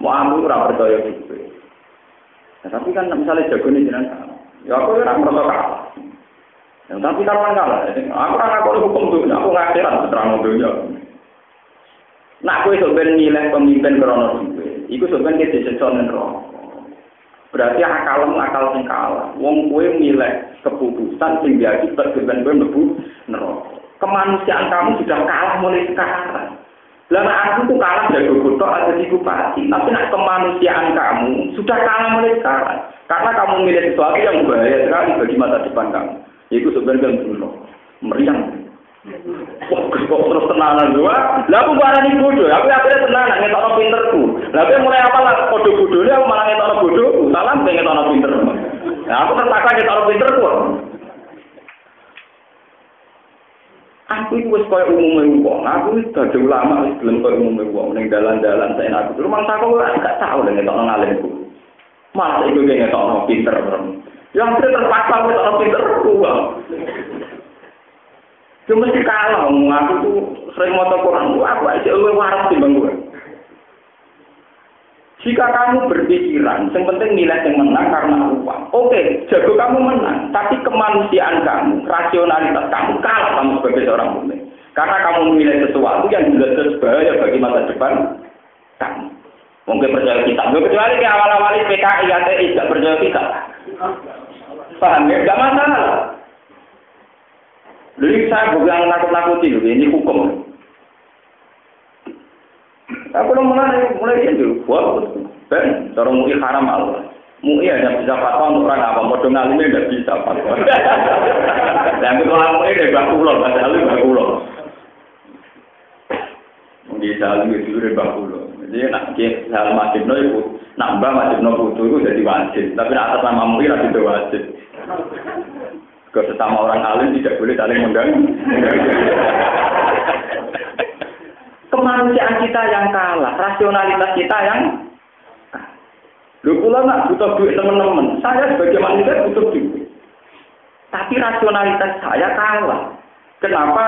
Mau aku ora percaya gitu. Nah, tapi kan misalnya jagone jenengan, ya aku ora merasa kalah. Ya, tapi karuan kalah. Aku ora ngaku hukum tuh, aku ngakhiran terang dunya. Nak kowe sok ben nilai pemimpin krana duwe. Iku sok ben diseson neraka. Berarti akal sing kalah. Wong kowe milih keputusan sing diakibat ben mlebu neraka. Kemanusiaan kamu sudah kalah mulai sekarang. Lah aku tuh kalah jago gotok ada di bupati. Tapi nak kemanusiaan kamu sudah kalah mulai sekarang. Karena kamu milih sesuatu yang bahaya sekali bagi masa depan kamu. Itu sebenarnya dulu meriang. Wah, kok terus tenanan gua. Lah aku barani bodoh. Aku akhirnya tenanan ngetokno pinterku. Lah aku mulai apa lah kode bodone aku malah ngetokno bodohku. Salah ngetokno pinter. Nah, aku terpaksa ngetokno pinterku. Aku itu wis koyo umume wong. Aku wis dadi ulama wis gelem koyo umume wong ning dalan-dalan saya aku. Rumah saku ora gak tau nek ngetokno ngalimku. Malah iku ngetokno pinter. Yang terpaksa ngetokno pinterku. Cuma mesti kalah, aku tuh sering motor Quran, aku aja lu waras timbang gue. Jika kamu berpikiran, yang penting nilai yang menang karena uang. Oke, jago kamu menang, tapi kemanusiaan kamu, rasionalitas kamu kalah kamu sebagai seorang mukmin. Karena kamu memilih sesuatu yang jelas bahaya bagi masa depan kamu. Mungkin percaya kita, kecuali di awal-awal PKI, ATI, tidak percaya kita. Paham ya? Tidak masalah. Jadi saya bukan nakut-nakuti, ini hukum. Aku mulai itu, wah, ben, cara MUI haram Allah. MUI hanya bisa fatwa untuk orang apa, bodoh ngalimnya tidak bisa fatwa. Dan kalau MUI dia bakulon, ada alim bakulon. Mungkin alim itu dia bakulon. Jadi nak hal masjidno itu, nambah masjidno putu itu jadi wajib. Tapi atas nama MUI itu wajib. Ke sesama orang alim tidak boleh saling mengganggu. Kemanusiaan kita yang kalah, rasionalitas kita yang lu pula nak butuh duit teman-teman. Saya sebagai manusia butuh duit. Tapi rasionalitas saya kalah. Kenapa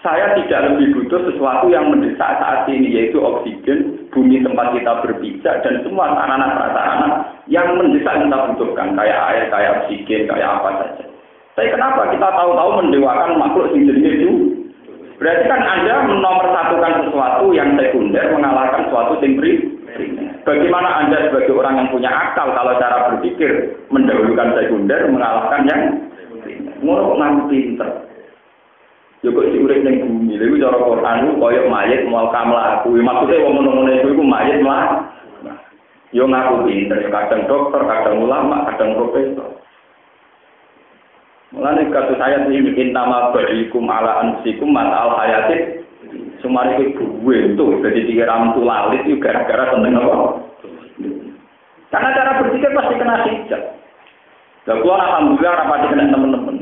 saya tidak lebih butuh sesuatu yang mendesak saat ini, yaitu oksigen, bumi tempat kita berpijak, dan semua sarana-prasarana yang mendesak kita butuhkan, kayak air, kayak oksigen, kayak apa saja. Tapi kenapa kita tahu-tahu mendewakan makhluk yang jenis itu? Berarti kan Anda menomorsatukan sesuatu yang sekunder mengalahkan sesuatu yang primer. Bagaimana Anda sebagai orang yang punya akal kalau cara berpikir mendahulukan sekunder mengalahkan yang primer? Ngono kok pinter. Ya kok diurip ning bumi. Lha cara Quran ku koyo mayit mau kamlaku. Maksudnya wong ngono-ngono iku mayit mlah. Yo ngaku pinter, kadang dokter, kadang ulama, kadang profesor. Mulane kasus saya ini intama barikum ala ansikum matal hayatin sumari kuwe itu jadi dikira mentu lalit itu gara-gara seneng apa? Karena cara berpikir pasti kena hijab. Lah kula alhamdulillah rapati kena teman-teman.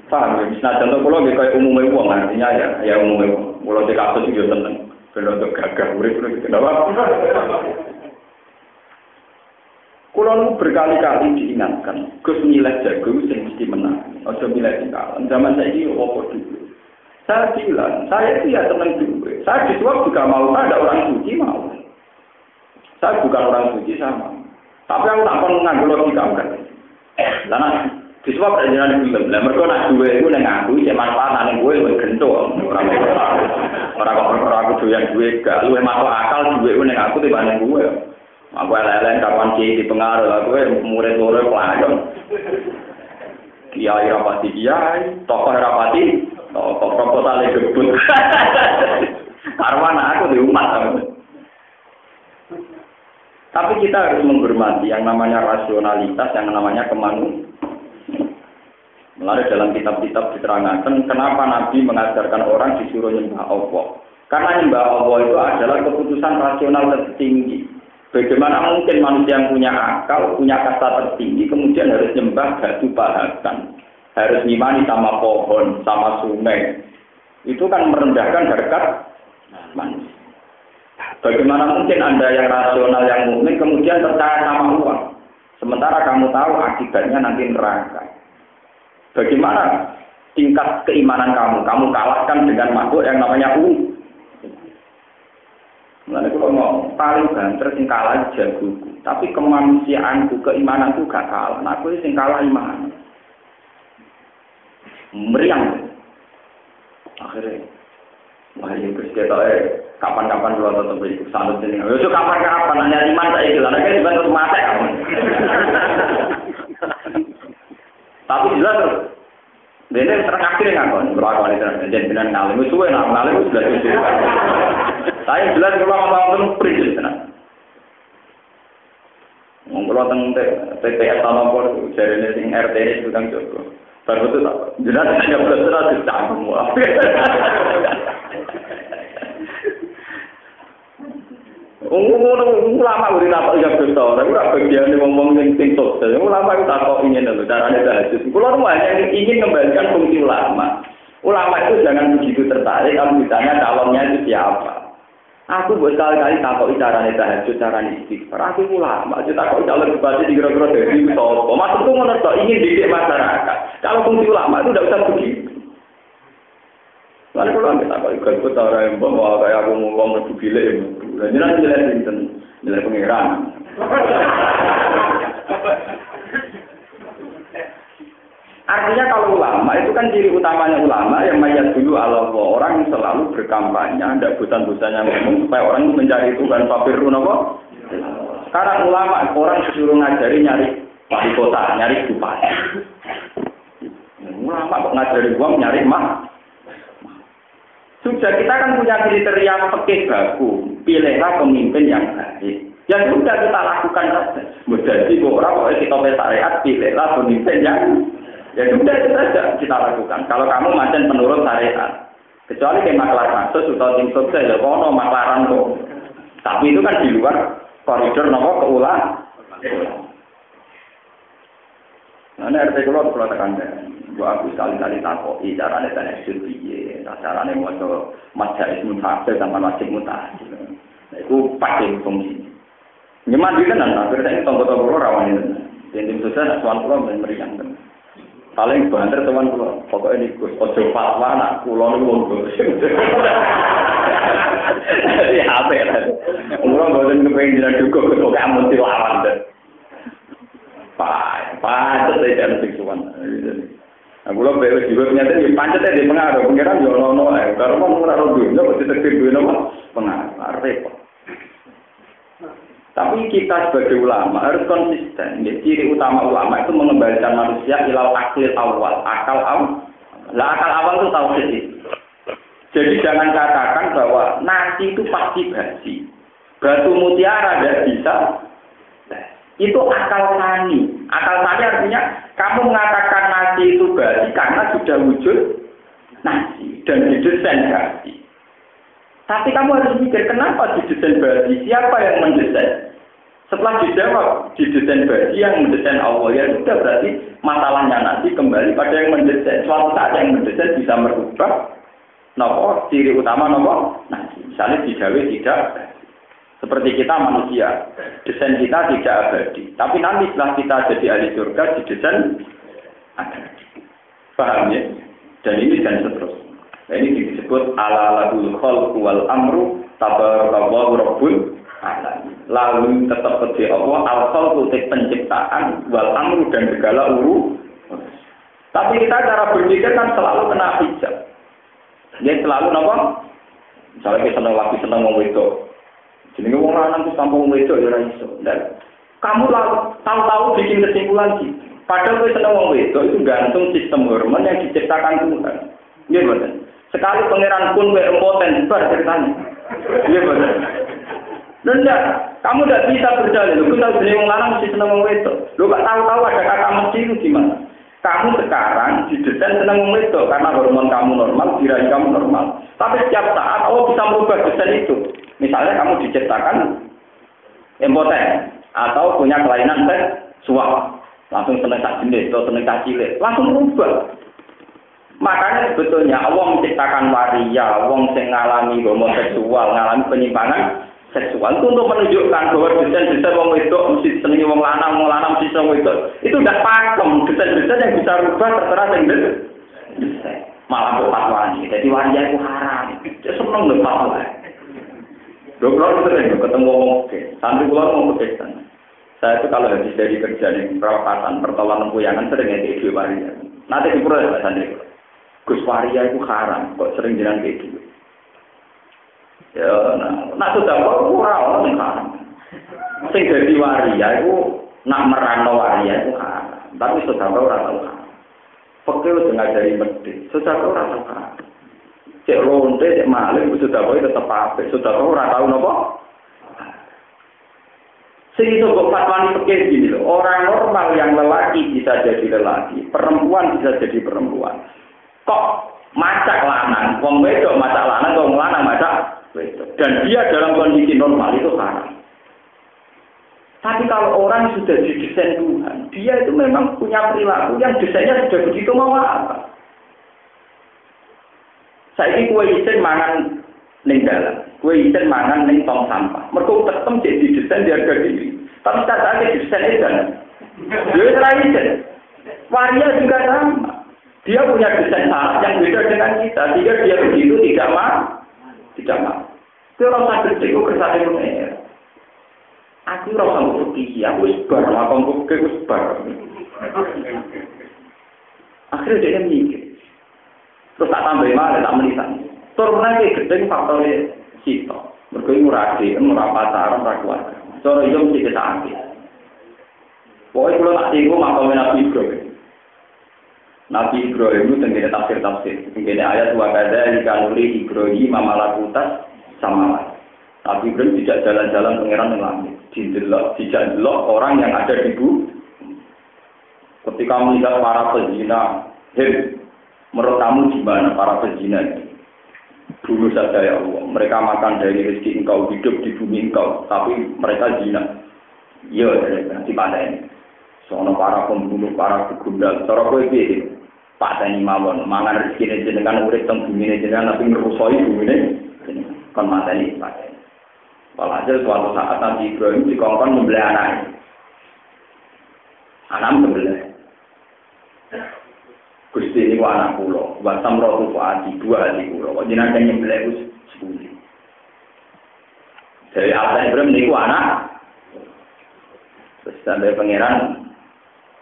Paham ya? Nah contoh kula nggih kaya umume wong artinya ya umume wong. Kula kasus yo seneng ben untuk gagah urip iki kenapa? Kulo berkali-kali diingatkan, Gus milih jago sing mesti menang. Ojo milih sing kalah. Zaman saiki opo dulu. Saya bilang, saya itu ya tenang dulu. Saya disuap juga mau, saya ada orang suci mau. Saya bukan orang suci sama. Tapi aku tak pernah nganggo logika kan. Karena disuap perjalanan film. Lah mergo nak duwe iku ning aku sik manfaat ning kowe luwih gento. Ora kok doyan duwe gak luwih masuk akal duwe ning aku timbang kowe. Aku elek-elek kapan kiai dipengaruh, aku murid-murid pelajar. Kiai rapati kiai, tokoh rapati, tokoh proposal gebut. Arwana aku di umat. Tapi kita harus menghormati yang namanya rasionalitas, yang namanya kemanusiaan. Melalui dalam kitab-kitab diterangkan kenapa Nabi mengajarkan orang disuruh nyembah Allah. Karena nyembah Allah itu adalah keputusan rasional tertinggi. Bagaimana mungkin manusia yang punya akal, punya kasta tertinggi, kemudian harus nyembah batu pahasan, harus ngimani sama pohon, sama sungai. Itu kan merendahkan harkat manusia. Bagaimana mungkin Anda yang rasional, yang mukmin, kemudian percaya sama uang, sementara kamu tahu akibatnya nanti neraka. Bagaimana tingkat keimanan kamu? Kamu kalahkan dengan makhluk yang namanya Mulane kula ngomong, paling banter sing kalah jagoku, tapi kemanusiaanku, keimananku gak kalah. Nah, aku sing kalah iman. Meriang. Akhirnya, wah ini kapan-kapan kula tetep ikut sanut ini. Yo kapan-kapan nanya iman saya iki, lan nek dibantu mate kamu. Tapi jelas terus. Dene terang akhirnya ngakon, berlaku ini dengan ngalim itu suwe, ngalim itu sudah cukup. Saya jelas kalau ngomong prinsip tenan. Ngomong tentang TPS tanopor, jarene sing RT ini tukang Joko. Baru itu tak jelas hanya belas dicangkem. Ulama udah apa yang besar, tapi ora bagian ngomong sing sukses. Ulama itu tak kok ingin lho carane tahajud. Kulo hanya ingin kembalikan fungsi ulama. Ulama itu jangan begitu tertarik kalau ditanya calonnya itu siapa. Aku buat kali-kali takut carane tahajud, carane istighfar. Aku ulama, aja takut calon bupati di kira-kira dari itu sapa. Maksudku ngono tok, ingin didik masyarakat. Kalau fungsi ulama itu tidak usah begitu. Lalu kalau kita ikut cara yang bawa kayak aku ngomong lebih gila ya, dan jelas nilai pengiran. Artinya kalau ulama itu kan ciri utamanya ulama yang mayat dulu Allah, orang yang selalu berkampanye, tidak bosan-bosannya ngomong supaya orang itu mencari Tuhan Fafirun apa? Sekarang ulama orang disuruh ngajari nyari wali kota, nyari bupati. Ulama kok ngajari uang nyari mah? Sudah kita kan punya kriteria fikih baku, pilihlah pemimpin yang baik. Ya sudah kita lakukan saja. Menjadi orang kalau kita syariat, pilihlah pemimpin yang ya sudah itu saja kita lakukan. Kalau kamu macam penurut syariat, kecuali kayak maklar kasus atau tim sukses ya kono maklaran kok. Tapi itu kan di luar koridor nopo keulang. Nah, ini RT kalau tekan gua aku sekali-kali takoki carane tahajud piye, carane maca majalis mutahadzir sama wajib mutahadzir. Nah, iku pakai fungsi. Nyeman iki tenan, akhirnya tonggo-tonggo rawan ini. Yang susah soal kula ben meriang tenan. Paling banter teman kula, pokoke niku ojo fatwa anak kula niku wong go. Ya apa ya. Kula mboten kepengin jenengan duga kok kamu lawan. Pancet saya sing suwan. Aku lho beres juga ternyata di pancet di pengaruh pengiran yo ono ae. Karo wong ora ro dunya kok ditektir duwe napa pengaruh repot. Tapi kita sebagai ulama harus konsisten. Ciri utama ulama itu mengembalikan manusia ilal akil awal, akal awal. Lah akal awal itu tauhid. Jadi jangan katakan bahwa nasi itu pasti basi. Batu mutiara tidak bisa. Itu akal tani. Akal tani artinya kamu mengatakan nasi itu basi karena sudah wujud nasi dan didesain basi. Tapi kamu harus mikir kenapa didesain basi? Siapa yang mendesain? Setelah dijawab didesain basi yang mendesain Allah, ya sudah berarti masalahnya nanti kembali pada yang mendesain. Suatu saat yang mendesain bisa merubah nopo ciri utama nopo nasi. Misalnya digawe tidak. Seperti kita manusia, desain kita tidak abadi. Tapi nanti setelah kita jadi ahli surga, didesain abadi. Paham ya? Dan ini dan seterusnya. Nah, ini disebut ala-lahul khalqu wal amru tabarakallahu rabbul alamin. Lalu tetap kepada Allah al-khalqu penciptaan wal amru dan segala Tapi kita cara berpikir kan selalu kena hijab. Dia selalu apa? Misalnya kita senang wong wedok. Jadi wong lanang itu sampai wong wedok ya ora iso. Dan kamu tahu-tahu bikin kesimpulan sih. Padahal kowe seneng wong wedok itu gantung sistem hormon yang diciptakan Tuhan. Iya betul. Sekali pangeran pun impoten bar ceritanya. Iya betul. Nunda, kamu tidak bisa berdalil. Lu tahu jadi wong lanang mesti seneng wong wedok. Lu gak tahu-tahu ada kata mesti itu gimana? Kamu sekarang didesain seneng wong wedok karena hormon kamu normal, diraih kamu normal. Tapi setiap saat Allah bisa merubah desain itu. Misalnya kamu diciptakan impoten atau punya kelainan seksual, langsung seneng tak jenis atau seneng tak cilik, langsung berubah. Makanya sebetulnya Allah menciptakan waria, wong sing ngalami homoseksual, ngalami penyimpangan seksual itu untuk menunjukkan bahwa desain-desain wong wedok mesti senengi wong lanang mesti wong wedok. Itu tidak pakem, desain-desain yang bisa rubah terserah sing desain. Malah kok fatwani. Jadi waria itu haram. Dia seneng lho fatwa. Dokter sering ketemu wong sampai kula mau pesan. Saya itu kalau habis dari kerja nih perawatan pertolongan puyangan sering ngeki duit waria. Nanti di pura ya santri. Gus waria itu haram. Kok sering jalan kayak gitu. Ya, nah sudah kok ora sing haram. Sing dadi waria itu nak merano waria itu haram. Tapi sudah ora tau haram. Pekeh wis ngajari medhit. Sudah ora tau haram. Cek ronde cek maling sudah kok tetep apik. Sudah ora tau napa? Sing itu kok fatwani pekeh gini loh. Orang normal yang lelaki bisa jadi lelaki, perempuan bisa jadi perempuan. Kok macak lanang, wong wedok macak lanang, wong lanang macak dan dia dalam kondisi normal itu haram. Tapi kalau orang sudah didesain Tuhan, dia itu memang punya perilaku yang desainnya sudah begitu mau apa. Saiki kue isin mangan ning dalan, kue isin mangan ning tong sampah. Mergo tetep jadi desain di harga diri. Tapi katanya desain edan. Dia tradisi. Waria juga sama. Dia punya desain salah yang beda dengan kita. Sehingga dia begitu tidak mau. Itu orang sakit itu kersane meneh. Aku ora sanggup pergi, aku wis bar, aku wis bar. Akhirnya dia mikir. Terus tak tambah malah tak menisan. Turunnya kayak gedeng faktornya sito. Mergo murah pacaran, ora kuat. Cara iyo mesti kesakit. Pokoknya kalau tak tinggal makamnya Nabi Ibrahim. Nabi Ibrahim itu tenggine tafsir-tafsir. Tenggine ayat wa kadza likanuri Ibrahim mamalakutas sama. Nabi Ibrahim tidak jalan-jalan pangeran yang langit. Tidak delok orang yang ada di bumi. Ketika melihat para pezina, menurut kamu gimana para pezina itu? Dulu saja ya Allah, mereka makan dari rezeki engkau, hidup di bumi engkau, tapi mereka zina. Iya, nanti pada ini. Soalnya para pembunuh, para begundal, cara kowe piye? Pak Tani mawon, mangan rezeki jenengan urip teng bumi jenengan tapi ngrusoi bumi kon mateni Pak. Walhasil suatu saat Nabi Ibrahim dikongkon membeli anaknya. Anak membeli. Gusti ini anak kula, wa samratu fuadi dua hati kula. Kok jenengan nyembelih Gus sepuluh. Dari Allah Ibrahim niku anak. Terus sampai pangeran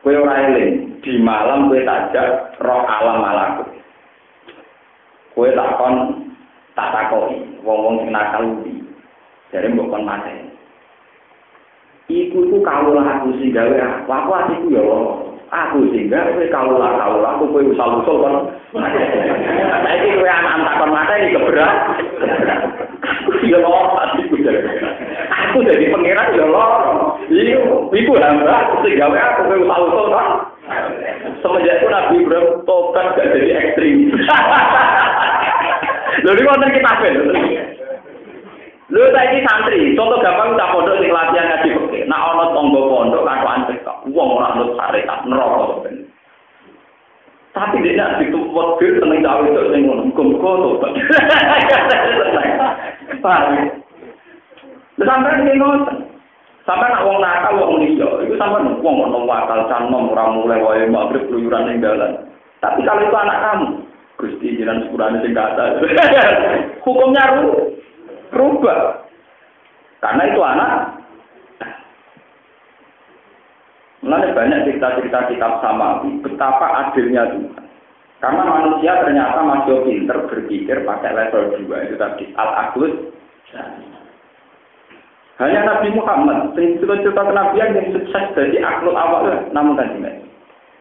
kowe ora eling di malam kowe tajak roh alam malakut. Kowe takon tak takoki wong-wong sing nakal ndi. Jare mbok kon mate. Iku kawula aku sing gawe aku atiku ya aku sing gawe kawula aku kowe usul-usul kon. Saiki kowe anak takon mate iki keberat. Ya atiku jare. Aku jadi pangeran ya lho. Iku hamba sing gawe aku kowe usul-usul kon. Semenjak itu Nabi Ibrahim tobat gak jadi ekstrim. Lho iki wonten kitabe lho. Lho saiki santri, contoh gampang tak pondok sing latihan ngaji fikih. Nek ana tangga pondok katokan cekak, wong ora nut syariat neraka. Tapi dia nak ditumpuk ke seneng cawe itu sing ngono, muga-muga tobat. Paham. Sampai ning ngoten. Sampai nak wong nakal wong liya, iku sampean wong ono wakal canom ora mulai wae magrib keluyuran ning dalan. Tapi kalau itu anak kamu, Gusti jenengan sepurane sing kata. Hukumnya rubah. Karena itu anak. Mulai banyak cerita-cerita kitab Samawi betapa adilnya Tuhan. Karena manusia ternyata masih pinter berpikir pakai level 2 itu tadi al-aqlus. Hanya Nabi Muhammad cerita kenabian yang sukses dari aklul awal namun kan tidak.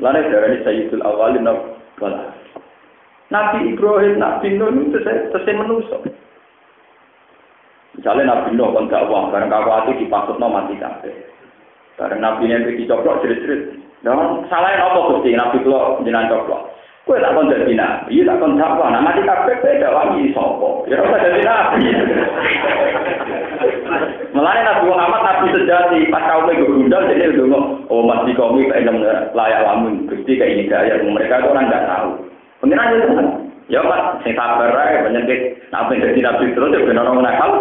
Lalu dari Sayyidul Awalin wal Nabi Ibrahim, Nabi Nuh itu selesai menusuk. Misalnya Nabi Nuh kan gak uang, karena kawati dipasutno mati kabeh. Karena Nabi yang dicoplok jerit-jerit. Dan salahnya apa Gusti Nabi kula jenengan coplok. Kowe tak kon dadi nabi, tak kon dakwah, nah mati kabeh beda wangi sapa. Ya ora dadi nabi. Mulane Nabi Muhammad nabi sejati, pas kaum gegundal dene ndonga, oh mati kaum iki enem layak lamun Gusti kayak ini gaya mereka itu orang enggak tahu. Pengiran itu kan. Ya Pak, sing sabar ae penyakit nabi dadi nabi terus ya ben ora nakal.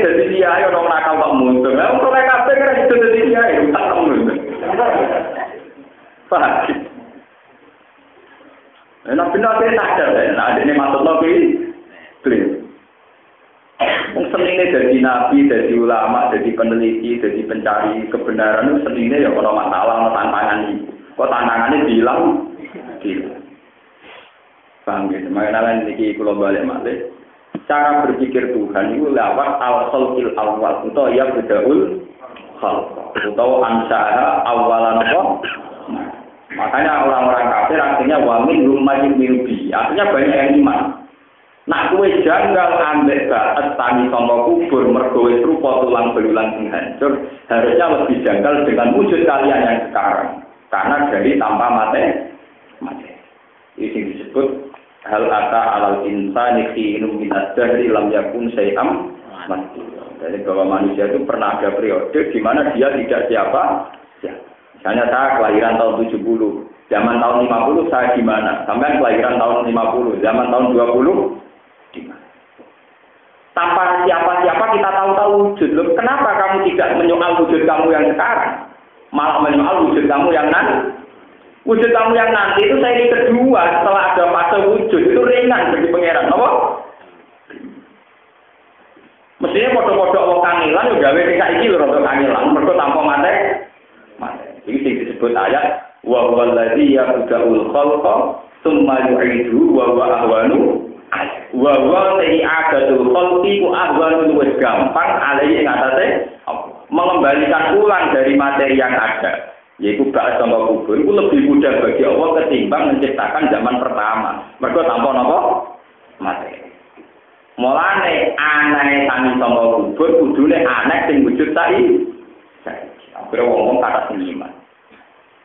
jadi dia orang nakal kok muncul. Lah kok nek kabeh kan itu jadi dia tak kamu. Paham? Nah, benar saya sadar nah ini maksud nabi clear. Wong senine dadi nabi, dadi ulama, dadi peneliti, dadi pencari kebenaran itu senine ya ono masalah, ono tantangan iki. Kok tantangane bilang paham gitu. Makanya niki kula balik malih. Cara berpikir Tuhan itu lewat al-khalqil awal atau ya bedaul khalq atau ansaha awalan apa? Makanya orang-orang kafir artinya wa minhum majid bi. Artinya banyak yang iman. Nak kowe janggal ambek baat tani sangka kubur mergo wis rupa tulang belulang sing hancur, harusnya lebih janggal dengan wujud kalian yang sekarang. Karena dari tanpa mati. Ini disebut hal ata alal insani khinum min ad-dahri lam yakun syai'am mati. Jadi bahwa manusia itu pernah ada periode di mana dia tidak siapa. Misalnya saya kelahiran tahun 70, zaman tahun 50 saya di mana? Sampai kelahiran tahun 50, zaman tahun 20 di mana? Tanpa siapa-siapa kita tahu-tahu wujud. Loh, kenapa kamu tidak menyoal wujud kamu yang sekarang? Malah menyoal wujud kamu yang nanti. Wujud kamu yang nanti itu saya ini kedua setelah ada fase wujud itu ringan bagi pangeran, apa? Mestinya foto-foto Allah kangelan juga gawe iki lho rada kangelan, mergo tanpa mate. Ini disebut ayat wa huwal ladzi yabda'ul khalqa tsumma yu'idu wa huwa ahwanu wa huwa ta'adatul khalqi wa ahwanu wis gampang alai ing atase mengembalikan ulang dari materi yang ada yaitu ba'as sangka kubur itu lebih mudah bagi Allah ketimbang menciptakan zaman pertama mergo tanpa napa materi mulane anae sami sangka kubur kudune anak sing wujud saiki akhirnya ngomong kata seniman.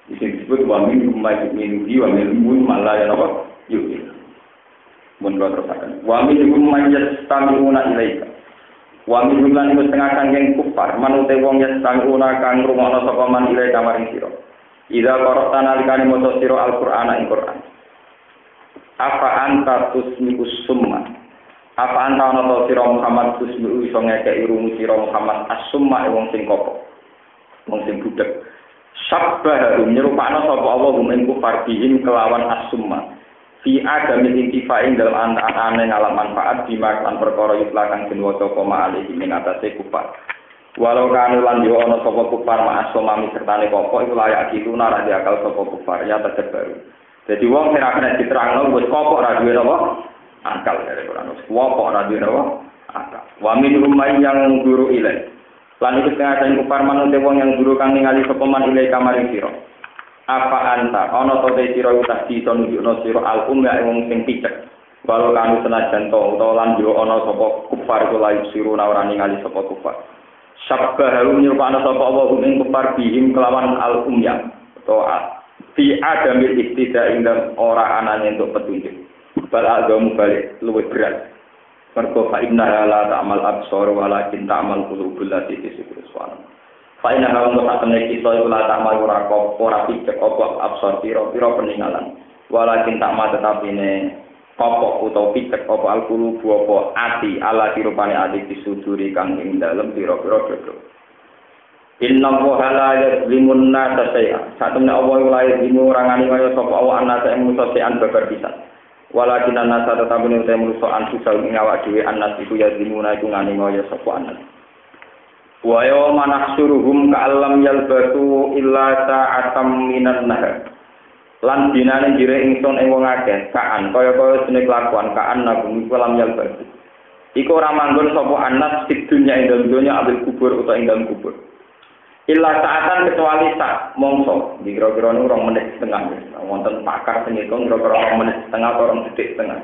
Di sini disebut wa min yu'minu wa min malah ya apa? Yu'min. Mun teruskan. Wa min yastami'una ilaika. Wa min lan iku setengah kangeng kufar, manute wong yastami'una kang rumono sapa man ilaika maring sira. Ida qara'ta nalikane maca sira Al-Qur'ana ing Qur'an. Apa anta tusmi'us summa? Apa anta ana sira Muhammad tusmi'u iso ngekeki rumu sira Muhammad as-summa wong sing kopok. Wong sing budhek sabbah nyerupakno sapa Allah ing kufar bihim kelawan as-summa fi adamil intifaing dalam anane ngalam manfaat dimakan perkara yutlakang den waca koma alih ing atase kufar walau kanu lan yo ana sapa kufar ma'as-sumami sertane kopok iku layak dituna ra diakal sapa kufar ya terbaru dadi wong sing ra kena diterangno wis kopok ra duwe apa akal dari Quran wis kopok ra duwe apa akal wa min rumai yang guru ilai lan iku setengah sing kufar manute wong yang guru kang ningali sapa man ilai kamaring sira. Apa anta ana to te sira utas iso nunjukno sira al-umma wong sing picek. Walau kanu senajan to utawa lan yo ana sapa kufar iku layu siruna ora ningali sapa kufar. Sabbahu nyupana sapa Allah ing kufar bihim kelawan al-umya utawa fi adamil iktida ing ora anane untuk petunjuk. Bal agamu balik luwih berat. Mergo fa inna la ta'mal absar walakin ta'mal qulubul lati fi sudur. Fa inna ha wa ta'mal kita la ta'mal ora picek apa absar pira-pira peninggalan. Walakin ta'mal tetapine kopok utawa picek apa al-qulub apa ati ala dirupane ati fi suduri kang ing dalem pira-pira dodo. Inna wa la yazlimun nasa say'a. Satemene Allah ora yazlimu ora ngani kaya sapa Allah anasa ing musa sean babar pisan. Walakin anasa tetap ini utai menuso ansusal ngawak dewe anas iku ya dimuna iku ngani ngoyo sopo anas wa yawma nahsuruhum ka'allam yalbatu illa sa'atam minan nahar lan dinane jire ingsun ing wong akeh kaan kaya-kaya dene kelakuan kaan nabung lam yalbatu iku ora manggon sapa anas di dunya ing dalem dunya abil kubur utawa ing dalem kubur illa sa'atan kecuali sak mongso di kira-kira 2 menit setengah wonten pakar sing ngitung kira-kira 2 menit setengah atau 2 detik setengah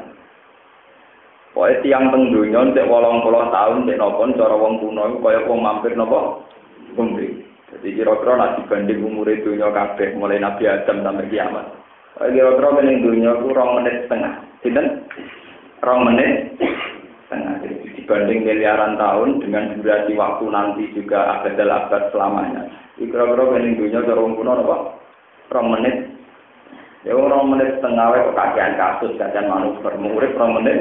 pokoke tiyang teng donya nek 80 tahun nek napa cara wong kuno iku kaya wong mampir napa umri dadi kira-kira nek dibanding umure donya kabeh mulai Nabi Adam sampai kiamat kira-kira ning donya ku 2 menit setengah sinten 2 menit setengah dibanding miliaran tahun dengan durasi waktu nanti juga abad selamanya. Kira-kira ning dunya cara wong kuno apa? 2 menit. Ya 2 menit setengah wae kok kakean kasus kakean manuver urip 2 menit.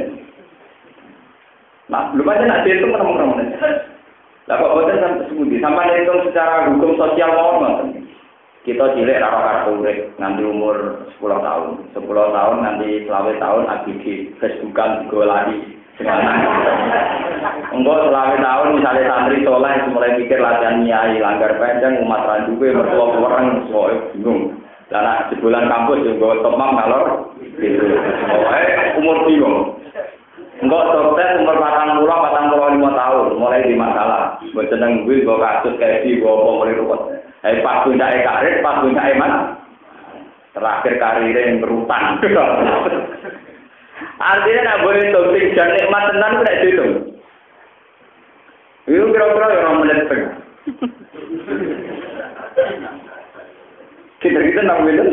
Nah, belum aja nanti itu 2 menit. Lah kok boten sampai sepundi? Sampai hitung secara hukum sosial mawon. Kita cilik ra karep urip nganti umur 10 tahun. 10 tahun nganti 20 tahun ABG Facebookan digolani. Enggak 20 tahun misalnya santri soleh mulai mikir latihan nyai langgar panjang umat randuwe mertua orang soalnya bingung. Lah sebulan kampus juga tomang ngalor gitu. Umur bingung. Enggak sukses umur 45 tahun mulai di masalah. Mbok seneng kuwi mbok kasus kayak iki mbok apa mulai ruwet. Pas puncak karir, pas puncak iman. Terakhir karirnya yang berutang. Artinya nak boleh topik dan nikmat tenan tidak dihitung. Itu kira-kira orang menit setengah. Kita nak boleh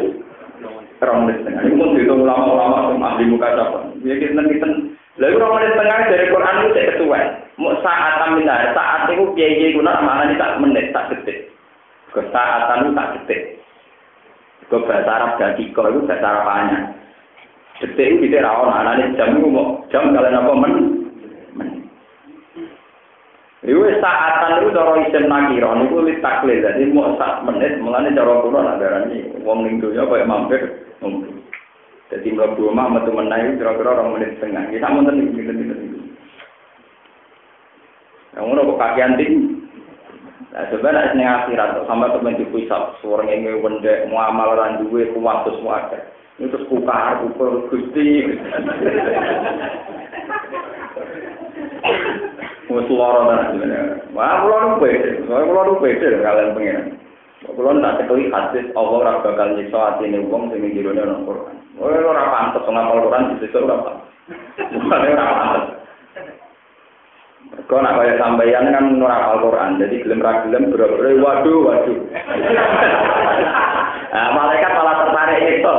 orang menit setengah. Ini pun dihitung ulama-ulama yang ahli muka siapa. Ya kita. Lalu orang menit setengah dari Quran itu saya ketua. Saat aminah, saat itu kiai-kiai guna mana tak menit, tak detik. Kesaatan itu tak detik. Ke bahasa Arab dakika itu bahasa Arabnya. Detik itu tidak rawon, anaknya jam itu mau jam kalian apa men. Itu saatan itu cara isim nakiron itu litakle, jadi mau sak menit, mengenai cara kuno nagaran ini, uang lingkunya kayak mampir. Jadi melebu rumah metu menai kira-kira 2 menit setengah. Kita mau tenang gitu. Yang mana kok kakian tinggi? Nah, sebenarnya ini akhirat sama teman di pusat, suara ini wendek muamal orang duwe kuatus muakat. Itu kukar, ukur gusti. Musuara tanah sebenarnya. Wah, pulau pede kalian pengen. Pulau tak sekali hadis Allah ora bakal nyiksa atine wong sing njirone ana Quran. Ora pantes ngapal Quran disik ora pantes. Ora pantes. Kau nak kaya sampeyan kan ora Al-Qur'an, jadi gelem ra gelem boro-boro waduh. Nah, malaikat malah tertarik itu.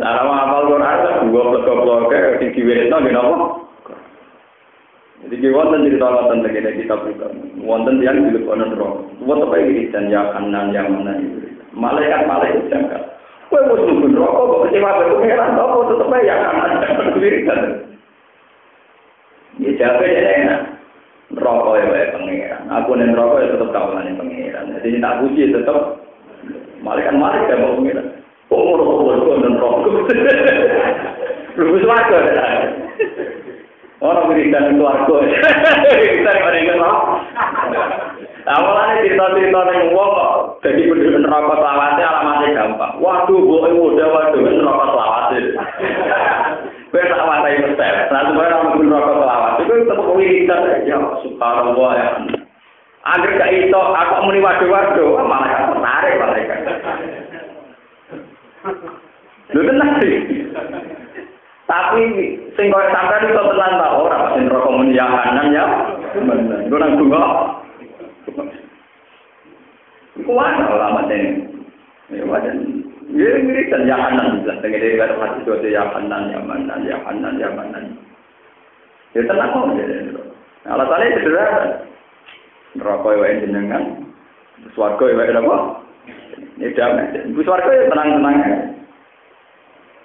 Lah nama Al-Qur'an gua blok-blok sing diwetno nggih napa? Jadi wonten cerita wonten tengene kitab itu. Wonten yang dilebokno neraka. Wonten apa iki dan ya kanan yang mana itu. Malaikat jangka. Kowe wis mlebu neraka kok kecewa karo pengeran apa tetep ya kanan. Ya jaga enak. Neraka ya pengeran. Aku ning neraka ya tetep kawalan pengeran. Jadi tak puji tetep malaikat ya pengeran. Kok ning neraka. Lu swarga. Orang berikan keluarga. Kita berikan apa? Awalnya cerita-cerita yang wong kok jadi penduduk neraka selawatnya alamatnya gampang. Waduh, boe muda waduh neraka selawatnya. Kowe tak watai mesti. Nah, supaya orang neraka selawat itu tetep wiridan ya subhanallah ya. Angger gak iso aku muni waduh-waduh malah menarik mereka. Lho tenan sih. Tapi sing koyo sampean iso tenan ta ora sing neraka muni ya kanan ya. Nggo nang donga. Iku ana ulama dene. Ya wajan. Ya mirip dan ya kanan lah. Tengene karo hati dote ya kanan. Ya tenang kok. Alasannya sederhana. Neraka wae jenengan. Swarga wae apa? Ya damai. Swarga ya tenang-tenang.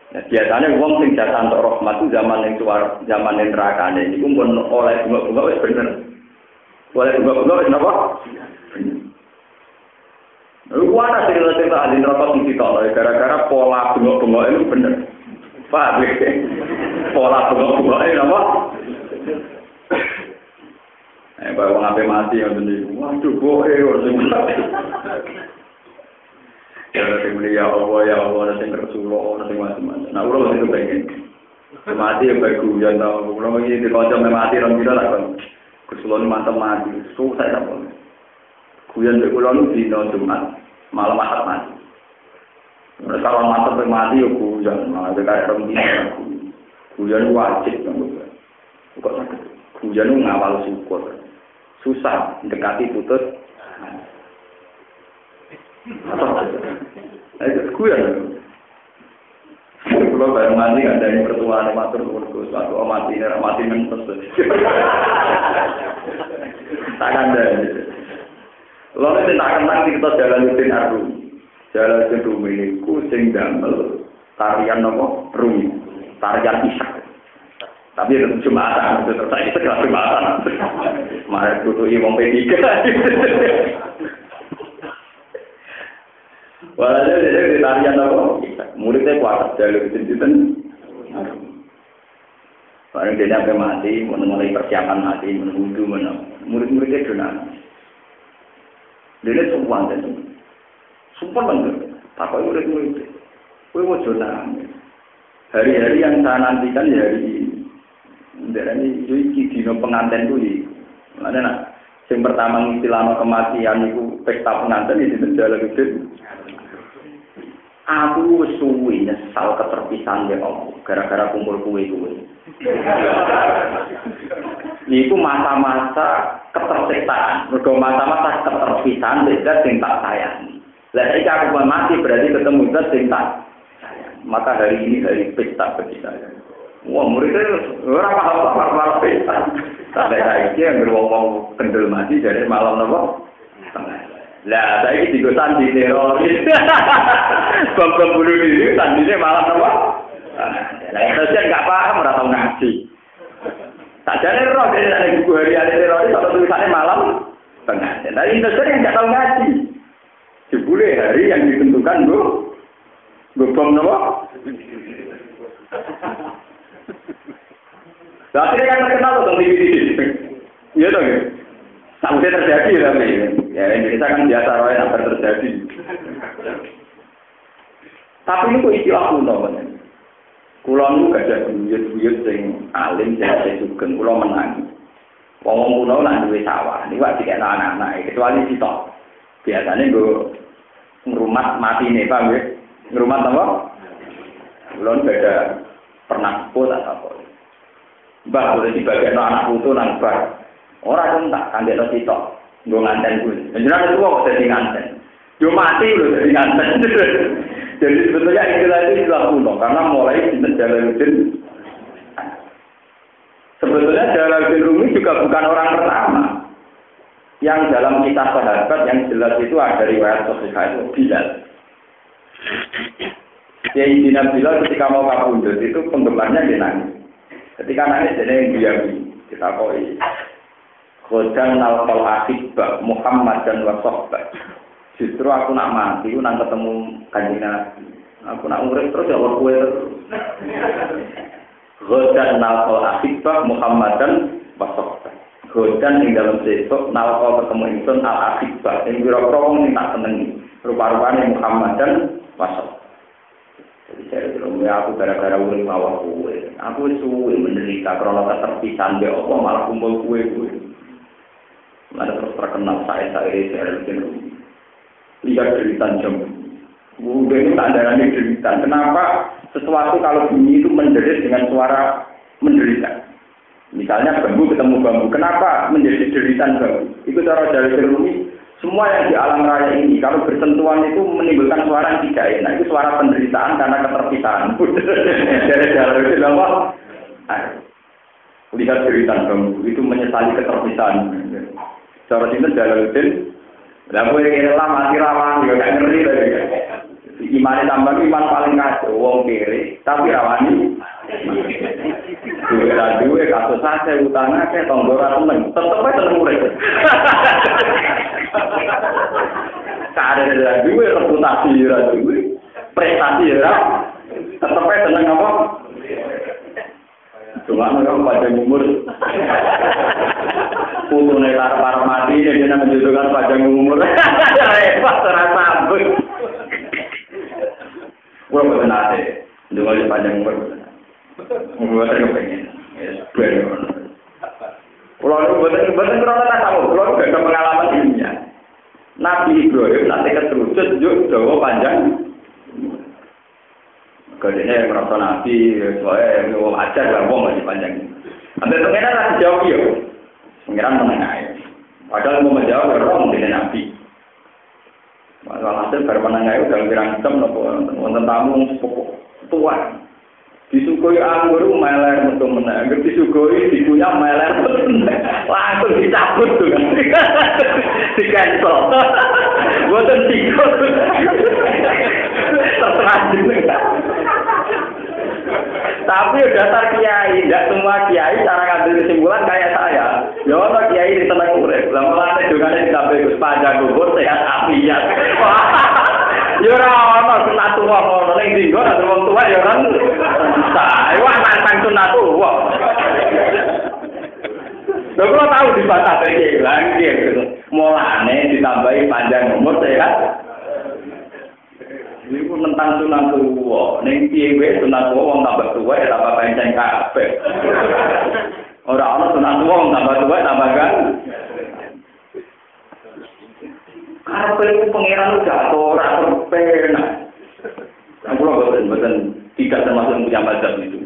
Nah, biasanya wong sing jasa untuk rahmat itu zaman yang nerakane iku pun oleh bunga-bunga wis bener. Oleh bunga-bunga wis napa? Lu ana cerita-cerita ahli neraka sing ditok gara-gara pola bunga-bunga itu bener. Paham ya? Pola bunga-bunga itu napa? Bawa ngapain mati ngoten niku. Waduh, boe ora sing mati. Ya Allah, sing Rasulullah, sing macam-macam. Nah, ulah itu pengen. Mati ya guyon tau. Ulah iki dikonco mati rong dina lah kon. Rasulullah mantep mati. Susah ta kon. Guyon nek kula nu dina Jumat, malam Ahad mati. Nek kalau mantep mati yo guyon, malah kaya rong dina. Guyon wajib kan. Kok sakit. Guyon ngawal syukur. Susah dekati putus. Itu kuyan. Kalau bareng mati ada yang pertuaan matur nuwun suatu mati mentes. Tak ada. Lalu tak kenang kita Jalaluddin Ar-Rumi. Jalaluddin Rumi niku sing damel tarian napa? Rumi. Tarian Isak. Tapi itu Jumatan, itu terus segala Jumatan. Mari tutui wong P3. Walhasil dia ditarian apa? Muridnya kuat, jalur itu. Barang dia sampai mati, mulai persiapan mati, menunggu, murid-muridnya donan. Dia semua itu, sumpah bener. Apa murid-murid? Kue mau donan. Hari-hari yang saya nantikan ya hari ini dino pengantin kuwi. Mana nak? Yang pertama istilahnya kematian itu pesta pengantin di Jalan Gede. Aku suwi nyesal keterpisahan ya Allah, gara-gara kumpul kue-kue. Itu masa-masa ketersiksaan, masa-masa keterpisahan beda sing tak sayangi. Lah iki aku mati berarti ketemu zat sing tak sayang. Maka hari ini hari pesta bagi saya. Wah, muridnya ora paham pesta. Sampai saiki yang ngomong kendel mati dari malam napa? Lah, saya ini digosan di teroris. Bom-bom bunuh diri, sandinya malam apa? Nah, Indonesia nggak paham, nggak tahu ngaji. Tak jadi roh, jadi ada buku harian teroris, atau tulisannya malam tengah. Nah, Indonesia yang nggak tahu ngaji. Jebule hari yang ditentukan, bom apa? Nah, akhirnya kan terkenal tuh TV. Iya dong, ya? Sampai terjadi tapi ya Indonesia kan biasa roh yang terjadi. Tapi itu istilah kuno kan. Kulo niku gak ada buyut-buyut sing alim sing sugeng kulo menang. Wong kuno lan duwe sawah niku dikek anak-anak kecuali sitok. Biasane nggo ngrumat matine Pak nggih. Ngrumat apa? Kulo beda pernah pun apa. Mbah boleh dibagekno anak putu nang bar. Orang tak kandek lo sitok, gue nganten gue. Jangan itu kok jadi nganten. Yo mati lo jadi nganten. Jadi sebetulnya istilah itu istilah kuno karena mulai di Jalaluddin. Sebetulnya Jalaluddin Rumi juga bukan orang pertama. Yang dalam kisah sahabat yang jelas itu ada riwayat Sahihah itu Bilal. Sayyidina Bilal ketika mau kabundut itu penggemarnya dia nangis. Ketika nangis dia yang diami kita koi. Khodan nalkol akhibah Muhammad dan wasohbah. Justru aku nak mati, aku nak ketemu kanjeng Nabi. Aku nak urip terus ya kue terus. Khodan nalkol akhibah Muhammad dan wasohbah. Khodan yang dalam sesok nalkol ketemu insun al akhibah. Yang biro-biro ini tak senengi. Rupa-rupanya Muhammad dan wasohbah. Jadi saya bilang, ya aku gara-gara urip mawar kue. Aku suwe menderita karena keterpisahan dia Allah malah kumpul kue-kue. Ada terus terkenal saya lihat deritan jam. Udah itu tak ada lagi deritan. Kenapa sesuatu kalau bunyi itu menderit dengan suara menderita? Misalnya bambu ketemu bambu. Kenapa menjadi deritan bambu? Itu cara dari Rumi. Semua yang di alam raya ini kalau bersentuhan itu menimbulkan suara yang tidak enak. Itu suara penderitaan karena keterpisahan. Dari jalan itu apa? Lihat deritan bambu itu menyesali keterpisahan. Cara itu Jalaluddin, lah gue kira mati rawan, juga gak ngerti lagi. Imannya tambah iman paling kacau, wong kiri, tapi rawani. Dua kasus saja utangnya kayak tonggora temen, tetep aja termurid. Ada dua reputasi dua, prestasi tetep aja seneng apa? Cuma orang pada umur. Putune lar mati dia menjodohkan panjang umur. Repot terasa abot. Gua boten ate, ndonga panjang umur. Gua tak pengen. Kalau boten krono tak tahu, kalau gak ada pengalaman ilmiah. Nabi Ibrahim nanti keterucut juk dawa panjang. Kadene merasa nabi soalnya wong ajar lah wong masih panjang. Anda pengen lah jawab yo. Pengiran menengah. Padahal mau menjawab orang dengan nabi. Masalah hasil baru menengah itu dalam pirang hitam wonten tamu tua. Disukui anggur meler untuk menang. Disukui dikunyah meler langsung dicabut tuh. Di-cancel. Wonten tikut. Terserah. Tapi dasar kiai, tidak semua kiai cara ngambil kesimpulan kayak saya. Ya ono kiai di tengah urip. Lah malah dongane ditambahi Gus panjang umur sehat afiat. Ya ora ono sunat tuwa ngono ning dinggo nek wong tuwa ya kan. Wah nantang sunat tuwa. Lha kok tahu dibatas iki lagi gitu. Mulane ditambahi panjang umur sehat. Iku tentang sunat tuwa. Ning piye wae sunat tuwa wong tambah tuwa ya tambah panjang kabeh. Ora ana sunat tuwa wong tambah tuwa tambah kan. Karepe iku pangeran udah ora terpenak. Aku boten tidak termasuk punya mazhab itu.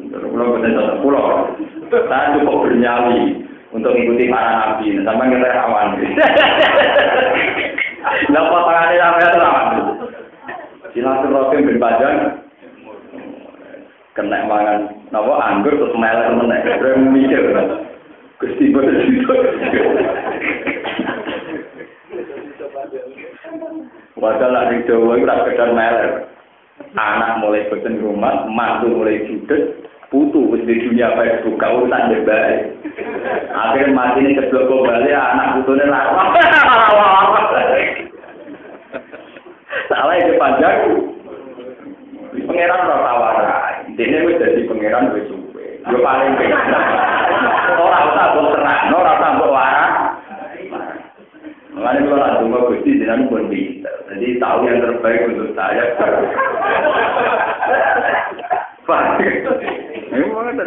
Pulau. Saya cukup bernyali untuk mengikuti para nabi. Sampai kita rawan. Lah potongannya sampai rawan. Silaturahim ben panjang kena mangan napa anggur terus melek meneh rem mikir Gusti boten itu padahal ning Jawa iku ora sekedar melek anak mulai boten rumah mantu mulai judes putu wis di dunia Facebook gak urusan bae akhirnya mati ini keblok kembali anak putune lawan salah itu panjang pangeran ora tawara dene wis dadi pangeran wis suwe yo paling ora usah mbok terang ora usah mbok waras mulane kula lan donga Gusti jenengan pun bisa jadi tahu yang terbaik untuk saya Pak ini mana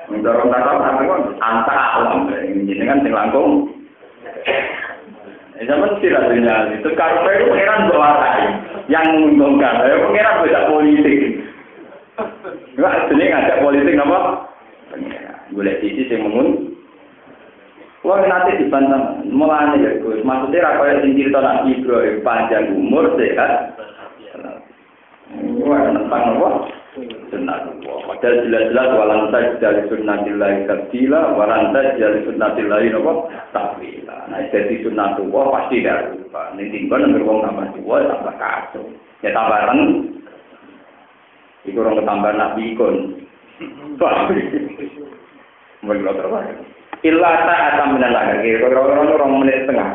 mendorong takap antara alam jenengan sing langkung zaman sirahnya itu karena itu pengiran berwarai yang menguntungkan. Pengiran beda politik. Enggak jenis ngajak politik apa? Pengiran. Boleh sisi yang mengun. Wah nanti dibantah mulanya ya Gus. Maksudnya rakyat yang cerita Nabi Ibrahim panjang umur sehat. Wah tentang apa? Sunnah. Padahal jelas-jelas walan tajal sunnatillahi tabdila walan tajal sunnatillahi apa? Takwila. Nah, jadi sunnah tua pasti dah lupa. Ning timbang nang wong tambah tua tambah kacau. Ya tambahan iku orang ketambahan nabi ikon. Menurut terbaik. Illa ta'ata minallah. Kira-kira menit setengah.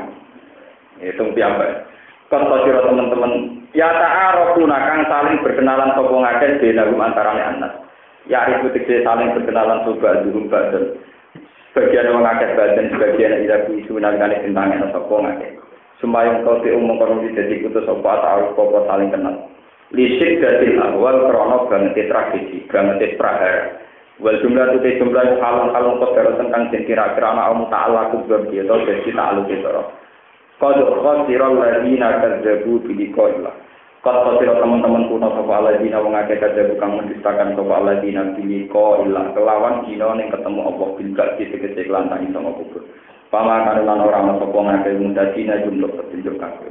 Hitung piambak. Kata sira teman-teman, ya ta'arufuna kang saling berkenalan sapa ngakeh benagum antarane anak. Ya itu tegese saling berkenalan sapa dulu badan. Sebagian wong akeh badan sebagian ila isu nalgane tentang sapa ngakeh. Sumayung kau te umum kono dadi kutus sapa ta'aruf apa saling kenal. Lisik dadi awal krana banget tragedi, banget prahara. Wal jumlah tu jumlah halal qadar tentang sing kira-kira ana ta'ala kubab dia to dadi ta'aluk itu. Qad khasiral ladina kadzabu bi liqa'illah. Qad khasiral teman-teman kuno sapa ladina wong akeh kadzabu kang mendustakan sapa ladina bi liqa'illah kelawan dina ning ketemu Allah bil tegese kelantang iso kubur. Pamakan lan ora ana sapa ngakeh mundadina jumlah petunjuk kabeh.